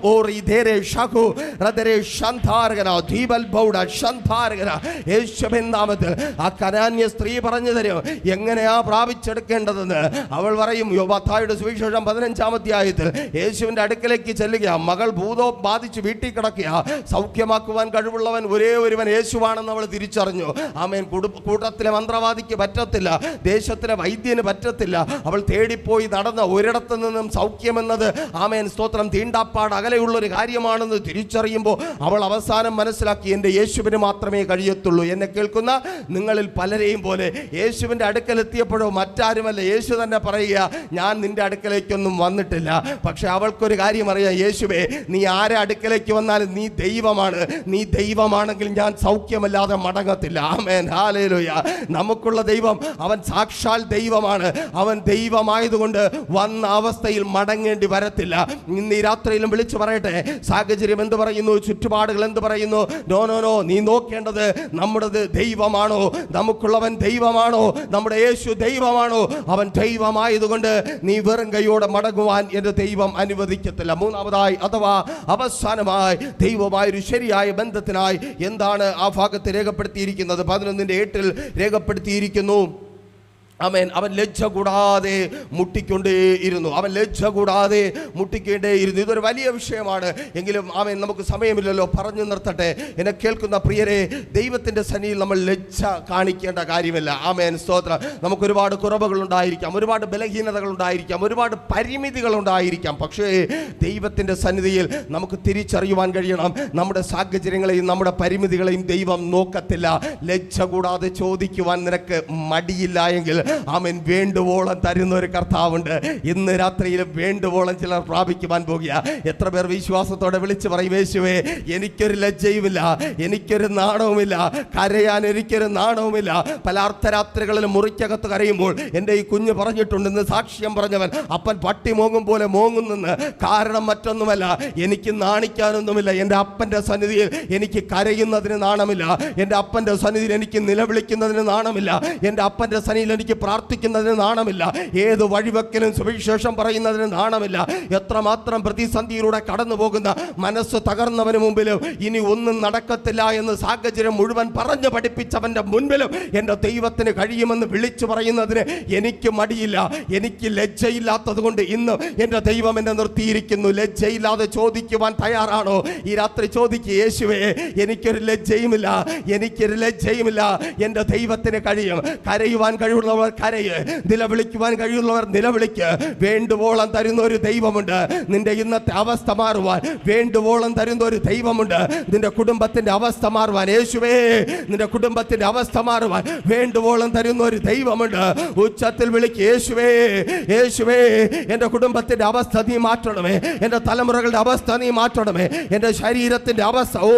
A: യേശുവിൻ നാമത്തിൽ ആ കനാന്യ സ്ത്രീ പറഞ്ഞു തരും എങ്ങനെയാ പ്രാപിച്ചെടുക്കേണ്ടതെന്ന്. അവൾ പറയും, മത്തായിയുടെ സുവിശേഷം 15-ാം അധ്യായത്തിൽ യേശുവിന്റെ അടുക്കലേക്ക് ചെല്ലുക. മകൾ ഭൂതം ബാധിച്ച് വീട്ടിൽ കിടക്കുക. സൗഖ്യമാക്കുവാൻ കഴിവുള്ളവൻ ഒരേ ഒരുവൻ യേശുവാണെന്ന് അവൾ തിരിച്ചറിഞ്ഞു. ആമേൻ. കൂട്ടത്തിലെ മന്ത്രവാദിക്ക് പറ്റത്തില്ല, ദേശത്തിലെ വൈദ്യന് പറ്റത്തില്ല. അവൾ തേടിപ്പോയി നടന്ന ഒരിടത്തു നിന്നും സൗഖ്യമെന്നത് ആമേൻ, സ്തോത്രം, തീണ്ടാപ്പാട് അകലെയുള്ളൊരു കാര്യമാണെന്ന് തിരിച്ചറിയുമ്പോൾ അവൾ അവസാനം മനസ്സിലാക്കി, എൻ്റെ യേശുവിന് മാത്രമേ കഴിയത്തുള്ളൂ. എന്നെ കേൾക്കുന്ന നിങ്ങളിൽ പലരെയും പോലെ യേശുവിൻ്റെ അടുക്കലെത്തിയപ്പോഴോ മറ്റാരുമല്ല, യേശു തന്നെ പറയുക, ഞാൻ നിന്റെ അടുക്കലേക്കൊന്നും വന്നിട്ടില്ല. പക്ഷെ അവൾക്കൊരു കാര്യം അറിയാം, യേശുവേ, നീ ആരെ അടുക്കലേക്ക് വന്നാലും നീ ദൈവമാണ്. നീ ദൈവമാണെങ്കിൽ ഞാൻ സൗഖ്യമല്ലാതെ മടങ്ങത്തില്ല. ആമേൻ, ഹല്ലേലൂയ. നമുക്കുള്ള ദൈവം അവൻ സാക്ഷാൽ ദൈവമാണ്. അവൻ ദൈവമായതുകൊണ്ട് വന്ന അവസ്ഥയിൽ മടങ്ങേണ്ടി വരത്തില്ല. ഇന്ന് ഈ രാത്രിയിലും വിളിച്ചു പറയട്ടെ, സാഹചര്യം എന്ത് പറയുന്നു, ചുറ്റുപാടുകൾ എന്ത് പറയുന്നു, നോ നോ നോ, നീ നോക്കേണ്ടത് നമ്മുടേത് ദൈവമാണോ, നമുക്കുള്ളവൻ ദൈവമാണോ, നമ്മുടെ യേശു ദൈവമാണോ? അവൻ ദൈവമായതുകൊണ്ട് നീ വെറും കൈയോടെ മടങ്ങുവാൻ എൻ്റെ ദൈവം അനുവദിക്കത്തില്ല. മൂന്നാമതായി അഥവാ അവസാനമായി ദൈവമായൊരു ശരിയായ ബന്ധത്തിനായി എന്താണ് ആ ഭാഗത്ത് രേഖപ്പെടുത്തിയിരിക്കുന്നത്? 11:8 രേഖപ്പെടുത്തിയിരിക്കുന്നു. ആമേൻ. അവൻ ലജ്ജ കൂടാതെ മുട്ടിക്കൊണ്ടേയിരുന്നു. അവൻ ലജ്ജ കൂടാതെ മുട്ടിക്കൊണ്ടേയിരുന്നു. ഇതൊരു വലിയ വിഷയമാണ്. എങ്കിലും ആമേൻ, നമുക്ക് സമയമില്ലല്ലോ, പറഞ്ഞു നിർത്തട്ടെ. എന്നെ കേൾക്കുന്ന പ്രിയരെ, ദൈവത്തിൻ്റെ സന്നിധിയിൽ നമ്മൾ ലജ്ജ കാണിക്കേണ്ട കാര്യമില്ല. ആമേൻ, സ്തോത്രം. നമുക്ക് ഒരുപാട് കുറവുകളുണ്ടായിരിക്കാം, ഒരുപാട് ബലഹീനതകളുണ്ടായിരിക്കാം, ഒരുപാട് പരിമിതികളുണ്ടായിരിക്കാം. പക്ഷേ ദൈവത്തിൻ്റെ സന്നിധിയിൽ നമുക്ക് തിരിച്ചറിയുവാൻ കഴിയണം, നമ്മുടെ സാഹചര്യങ്ങളെയും നമ്മുടെ പരിമിതികളെയും ദൈവം നോക്കത്തില്ല. ലജ്ജ കൂടാതെ ചോദിക്കുവാൻ നിനക്ക് മടിയില്ല എങ്കിൽ ആമേൻ, വേണ്ടുവോളം തരുന്ന ഒരു കർത്താവുണ്ട്. ഇന്ന് രാത്രിയിൽ വേണ്ടുവോളം ചിലർ പ്രാപിക്കുവാൻ പോകുക. എത്ര പേർ വിശ്വാസത്തോടെ വിളിച്ചു പറയും, യേശുവേ, എനിക്കൊരു ലജ്ജയുമില്ല, എനിക്കൊരു നാണവുമില്ല, കരയാൻ എനിക്കൊരു നാണവുമില്ല. പല അർദ്ധരാത്രികളിലും മുറിക്കകത്ത് കരയുമ്പോൾ എൻ്റെ ഈ കുഞ്ഞ് പറഞ്ഞിട്ടുണ്ടെന്ന് സാക്ഷ്യം പറഞ്ഞവൻ, അപ്പൻ പട്ടി മോങ്ങും പോലെ മോങ്ങുന്നെന്ന്. കാരണം മറ്റൊന്നുമല്ല, എനിക്ക് നാണിക്കാനൊന്നുമില്ല. എൻ്റെ അപ്പൻ്റെ സന്നിധിയിൽ എനിക്ക് കരയുന്നതിന് നാണമില്ല. എൻ്റെ അപ്പൻ്റെ സന്നിധിയിൽ എനിക്ക് നിലവിളിക്കുന്നതിന് നാണമില്ല. എൻ്റെ അപ്പൻ്റെ സന്നിധിയിൽ എനിക്ക് പ്രാർത്ഥിക്കുന്നതിന് നാണമില്ല. ഏത് വഴിവെക്കലും സുവിശേഷം പറയുന്നതിന് നാണമില്ല. എത്രമാത്രം പ്രതിസന്ധിയിലൂടെ കടന്നു പോകുന്ന മനസ്സ് തകർന്നവന് മുമ്പിലും ഇനി ഒന്നും നടക്കത്തില്ല എന്ന് സാഹചര്യം മുഴുവൻ പറഞ്ഞു പഠിപ്പിച്ചവന്റെ മുൻപിലും എൻ്റെ ദൈവത്തിന് കഴിയുമെന്ന് വിളിച്ചു പറയുന്നതിന് എനിക്ക് മടിയില്ല. എനിക്ക് ലജ്ജയില്ലാത്തത് കൊണ്ട് ഇന്ന് എൻ്റെ ദൈവം എന്നെ നിർത്തിയിരിക്കുന്നു. ലജ്ജയില്ലാതെ ചോദിക്കുവാൻ തയ്യാറാണോ? ഈ രാത്രി ചോദിക്കുക, യേശുവേ, എനിക്കൊരു ലജ്ജയുമില്ല, എനിക്കൊരു ലജ്ജയുമില്ല. എൻ്റെ ദൈവത്തിന് കഴിയും. കരയുവാൻ കഴിവുള്ളവർ കരയ്, നിലവിളിക്കുവാൻ കഴിയുന്നവർ നിലവിളിക്ക്. വേണ്ടുവോളം തരുന്ന ഒരു ദൈവമുണ്ട്. നിന്റെ ഇന്നത്തെ അവസ്ഥ മാറുവാൻ വേണ്ടുവോളം തരുന്ന ഒരു ദൈവമുണ്ട്. നിന്റെ കുടുംബത്തിന്റെ അവസ്ഥ മാറുവാൻ, യേശുവേ, നിന്റെ കുടുംബത്തിന്റെ അവസ്ഥ മാറുവാൻ വേണ്ടുവോളം തരുന്ന ഒരു ദൈവമുണ്ട്. ഉച്ചത്തിൽ വിളിക്ക്, യേശുവേ, യേശുവേ, എൻ്റെ കുടുംബത്തിന്റെ അവസ്ഥ നീ മാറ്റണമേ, എൻ്റെ തലമുറകളുടെ അവസ്ഥ നീ മാറ്റണമേ, എൻ്റെ ശരീരത്തിന്റെ അവസ്ഥ. ഓ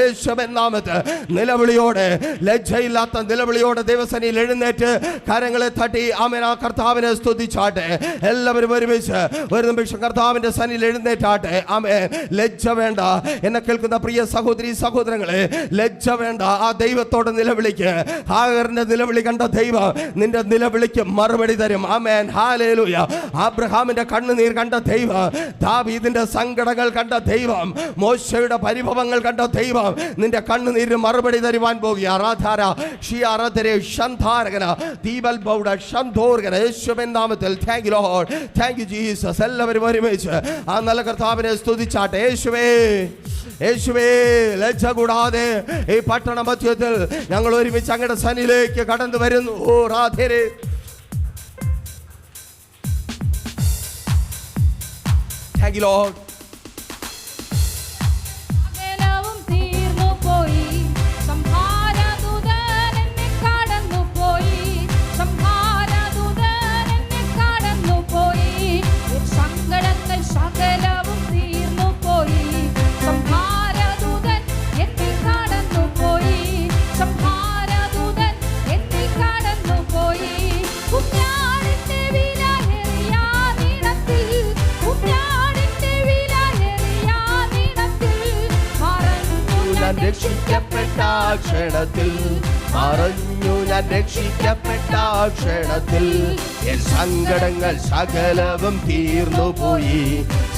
A: യേശുവിൻ നാമത്തിൽ നിലവിളിയോടെ, ലജ്ജ രക്ഷയില്ലാത്ത നിലവിളിയോടെ ദൈവസന്നിധിയിൽ എഴുന്നേറ്റ് കരങ്ങളെ തട്ടി ആമേൻ ആ കർത്താവിനെ സ്തുതിച്ചാട്ടെ. എല്ലാവരും ഒരുമിച്ച് ഒരു നിമിഷം കർത്താവിന്റെ സന്നിധിയിൽ എഴുന്നേറ്റാട്ടെ. ആമേൻ. ലജ്ജ വേണ്ട. എന്നെ കേൾക്കുന്ന പ്രിയ സഹോദരി സഹോദരങ്ങളെ, ലജ്ജ വേണ്ട. ആ ദൈവത്തോട് നിലവിളിക്ക്. ഹാഗറിന്റെ നിലവിളി കണ്ട ദൈവം നിന്റെ നിലവിളിക്ക് മറുപടി തരും. ആമേൻ. ഹല്ലേലൂയ. അബ്രഹാമിന്റെ കണ്ണുനീർ കണ്ട ദൈവം, ദാവീദിന്റെ സങ്കടങ്ങൾ കണ്ട ദൈവം, മോശയുടെ പരിഭവങ്ങൾ കണ്ട ദൈവം നിന്റെ കണ്ണുനീരിന് മറുപടി തരുവാൻ പോകുക. ആരാധന ഷിയാറതരെ ശന്ധാരകന ദീപൽ ബൗഡ ശന്തോർഗന യേശുവിൻ നാമത്തിൽ. Thank you Lord, thank you Jesus. എല്ലാവരും ഒരുമിച്ച് ആ നല്ല കർത്താവിനെ സ്തുതിച്ചാട്ടെ. യേശുവേ, യേശുവേ, ലജ്ജ കൂടാതെ ഈ പട്ടണ മധ്യത്തിൽ ഞങ്ങൾ ഒരുമിച്ച് അങ്ങയുടെ സന്നിധിയിലേക്ക് കടന്നു വരുന്നു. ഓ രാധേരേ, താങ്ക് യു ലോർഡ്. രക്ഷിക്കപ്പെട്ട ക്ഷണത്തിൽ മറഞ്ഞു ഞാൻ, രക്ഷിക്കപ്പെട്ട ക്ഷണത്തിൽ എൻ സങ്കടങ്ങൾ സകലവും തീർന്നുപോയി.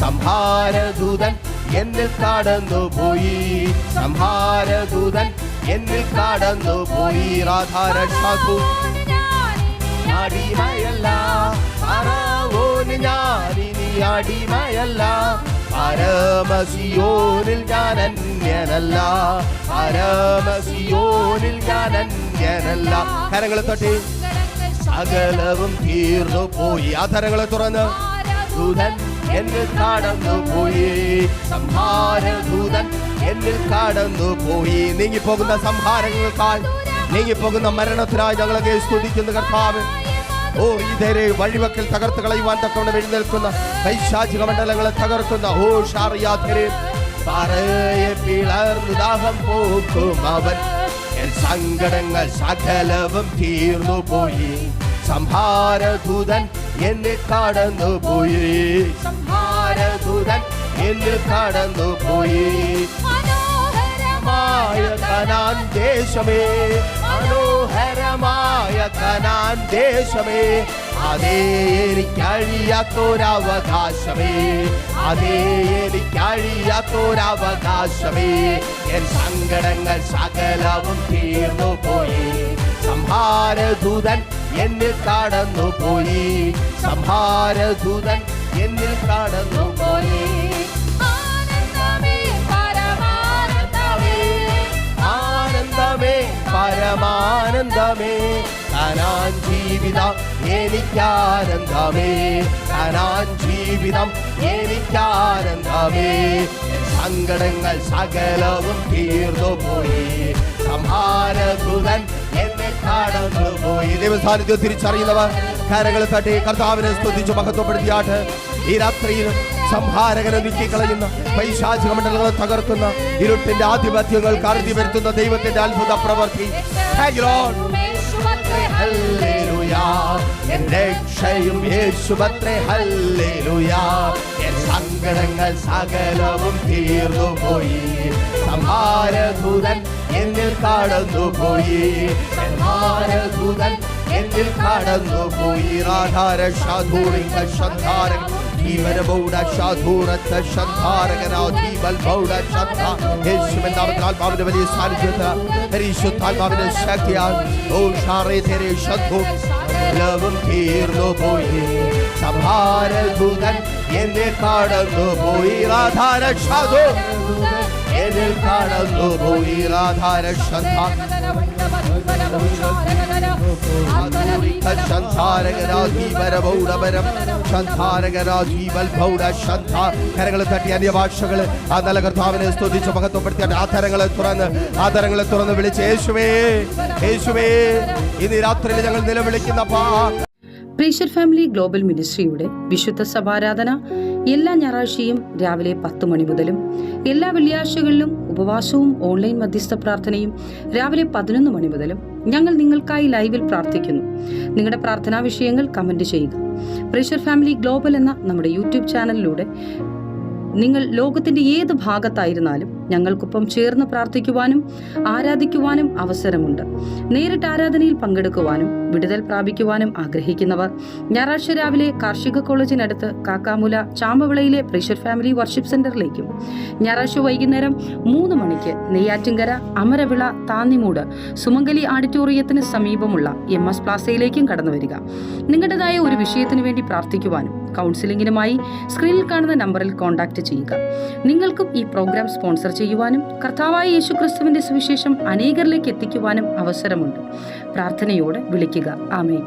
A: സംഹാരദൂതൻ എന്നിൽ കടന്നുപോയി, സംഹാരദൂതൻ എന്നിൽ കടന്നുപോയി. രാധാരക്ഷാധു അടിമയല്ല, ഫറവോന് ഞാനിനി അടിമയല്ല. പരമസിയോനിൽ ഞാൻ അന്യനല്ല, പരമസിയോനിൽ ഞാൻ അന്യനല്ല. കരങ്ങളെ തട്ടി സകലവും തീർന്നു പോയി. ആധരങ്ങളെ തുറന്ന് ദൂതൻ എന്നിൽ കടന്നുപോയി, സംഹാരദൂതൻ എന്നിൽ കടന്നുപോയി. നീങ്ങിപ്പോകുന്ന സംഹാരങ്ങൾക്കായി, നീങ്ങിപ്പോകുന്ന മരണത്തിനായി ഞങ്ങളെ സ്തുതിക്കുന്ന കർത്താവ്. ഓ ഇതേ വഴിവക്കൽ തകർത്ത് കളയുവാൻ തക്കവണ്ണം എഴുന്നേൽക്കുന്ന പൈശാചിക മണ്ഡലങ്ങളെ തകർക്കുന്ന ഓ ഷാറിയാധരെ പറയെ പിളർന്നു ദാഹം പോക്കും അവൻ. എൻ സങ്കടങ്ങൾ സകലവും തീർന്നു പോയി. സംഹാരദൂതൻ എന്നിൽ കടന്നുപോയി, സംഹാരദൂതൻ എന്നിൽ കടന്നുപോയി. മനോഹരമായ കനാൻ ദേശമേ, മനോഹരമായ കനാൻ ദേശമേ, അതേ എനിക്കഴിയാത്തൊരവകാശമേ, അതേ എനിക്കഴിയാത്തൊരവകാശമേ. എൻ സങ്കടങ്ങൾ സകലവും തീർന്നു പോയി. സംഹാരദൂതൻ എന്നിൽ കടന്നുപോയി, സംഹാരദൂതൻ എന്നിൽ കടന്നുപോയി. ആനന്ദമേ പരമാനന്ദമേ, കനാൻ ജീവിതം എനിക്കാനന്ദമേ, കനാൻ ജീവിതം എനിക്കാനന്ദമേ. സങ്കടങ്ങൾ സകലവും തീർന്നു പോയി. സംഹാരദൂതൻ എന്നെ കടന്നുപോയി. ദൈവസാന്നിധ്യം തിരിച്ചറിയുന്നവർ കരങ്ങളെ തട്ടി കർത്താവിനെ സ്തുതിച്ച് മഹത്വപ്പെടുത്തിയാട്ട്. ഈ രാത്രിയിൽ സംഹാരകനെ നീക്കിക്കളയുന്ന പൈശാചിക മണ്ഡലങ്ങളെ തകർക്കുന്ന ഇരുട്ടിന്റെ ആധിപത്യങ്ങൾക്ക് അറുതി വരുത്തുന്ന ദൈവത്തിന്റെ അത്ഭുത പ്രവൃത്തി. ഹല്ലേലൂയാ, എൻ രക്ഷയും യേശുവത്രേ. ഹല്ലേലൂയാ, എൻ സങ്കടങ്ങൾ സകലവും തീർന്നുപോയി. സംഹാരദൂതൻ എന്നിൽ കടന്നുപോയി, സംഹാരദൂതൻ എന്നിൽ കടന്നുപോയി. രാധാരക്ഷാധൂരിക ശന്ധാരക ജീവനബൗഡ ശാധൂരത്ത ശന്ധാരകനാ ജീവൽ ബൗഡ ശന്ത. യേശുവിന്റെ നാമത്തിൽ ആത്മാവിന്റെ വലിയ സാന്നിധ്യത്തിൽ പരിശുദ്ധാത്മാവിന്റെ ശക്തിയാൽ ഓ ഷാറേ തെരേ ശന്ധു ലവും തീർന്നുപോയി. സംഹാരദൂതൻ എന്നിൽ കടന്നുപോയി. രാധാരക്ഷാധൂ എന്നിൽ കടന്നുപോയി. രാധാരക്ഷന്ത കരങ്ങളെ തട്ടി അന്യഭാഷകള് ആ നല്ല കർത്താവിനെ സ്തുതിച്ച് മഹത്വപ്പെടുത്തിയ ആധാരങ്ങളെ തുറന്ന് വിളിച്ച് യേശുവേ, യേശുവേ, ഇന്ന് രാത്രിയിൽ ഞങ്ങൾ നിലവിളിക്കുന്ന
B: പ്രീഷർ ഫാമിലി ഗ്ലോബൽ മിനിസ്ട്രിയുടെ വിശുദ്ധ സഭാരാധന എല്ലാ ഞായറാഴ്ചയും രാവിലെ 10 മണി മുതലും എല്ലാ വെള്ളിയാഴ്ചകളിലും ഉപവാസവും ഓൺലൈൻ മധ്യസ്ഥ പ്രാർത്ഥനയും രാവിലെ 11 മണി മുതലും ഞങ്ങൾ നിങ്ങൾക്കായി ലൈവിൽ പ്രാർത്ഥിക്കുന്നു. നിങ്ങളുടെ പ്രാർത്ഥനാ വിഷയങ്ങൾ കമന്റ് ചെയ്യുക. പ്രീഷർ ഫാമിലി ഗ്ലോബൽ എന്ന നമ്മുടെ യൂട്യൂബ് ചാനലിലൂടെ നിങ്ങൾ ലോകത്തിന്റെ ഏത് ഭാഗത്തായിരുന്നാലും ഞങ്ങൾക്കൊപ്പം ചേർന്ന് പ്രാർത്ഥിക്കുവാനും ആരാധിക്കുവാനും അവസരമുണ്ട്. നേരിട്ട് ആരാധനയിൽ പങ്കെടുക്കുവാനും വിടുതൽ പ്രാപിക്കുവാനും ആഗ്രഹിക്കുന്നവർ ഞായറാഴ്ച രാവിലെ കാർഷിക കോളേജിനടുത്ത് കാക്കാമുല ചാമ്പവിളയിലെ പ്രീഷർ ഫാമിലി വർഷിപ്പ് സെന്ററിലേക്കും ഞായറാഴ്ച വൈകുന്നേരം 3 മണിക്ക് നെയ്യാറ്റിൻകര അമരവിള താന്നിമൂട് സുമംഗലി ഓഡിറ്റോറിയത്തിന് സമീപമുള്ള MS പ്ലാസയിലേക്കും കടന്നു വരിക. നിങ്ങളുടേതായ ഒരു വിഷയത്തിനു വേണ്ടി പ്രാർത്ഥിക്കുവാനും കൗൺസിലിംഗിനുമായി സ്ക്രീനിൽ കാണുന്ന നമ്പറിൽ കോൺടാക്ട് ചെയ്യുക. നിങ്ങൾക്കും ഈ പ്രോഗ്രാം സ്പോൺസർ ചെയ്യുവാനും കർത്താവായ യേശുക്രിസ്തുവിന്റെ സുവിശേഷം അനേകരിലേക്ക് എത്തിക്കുവാനും അവസരമുണ്ട്. പ്രാർത്ഥനയോടെ വിളിക്കുക. ആമേൻ.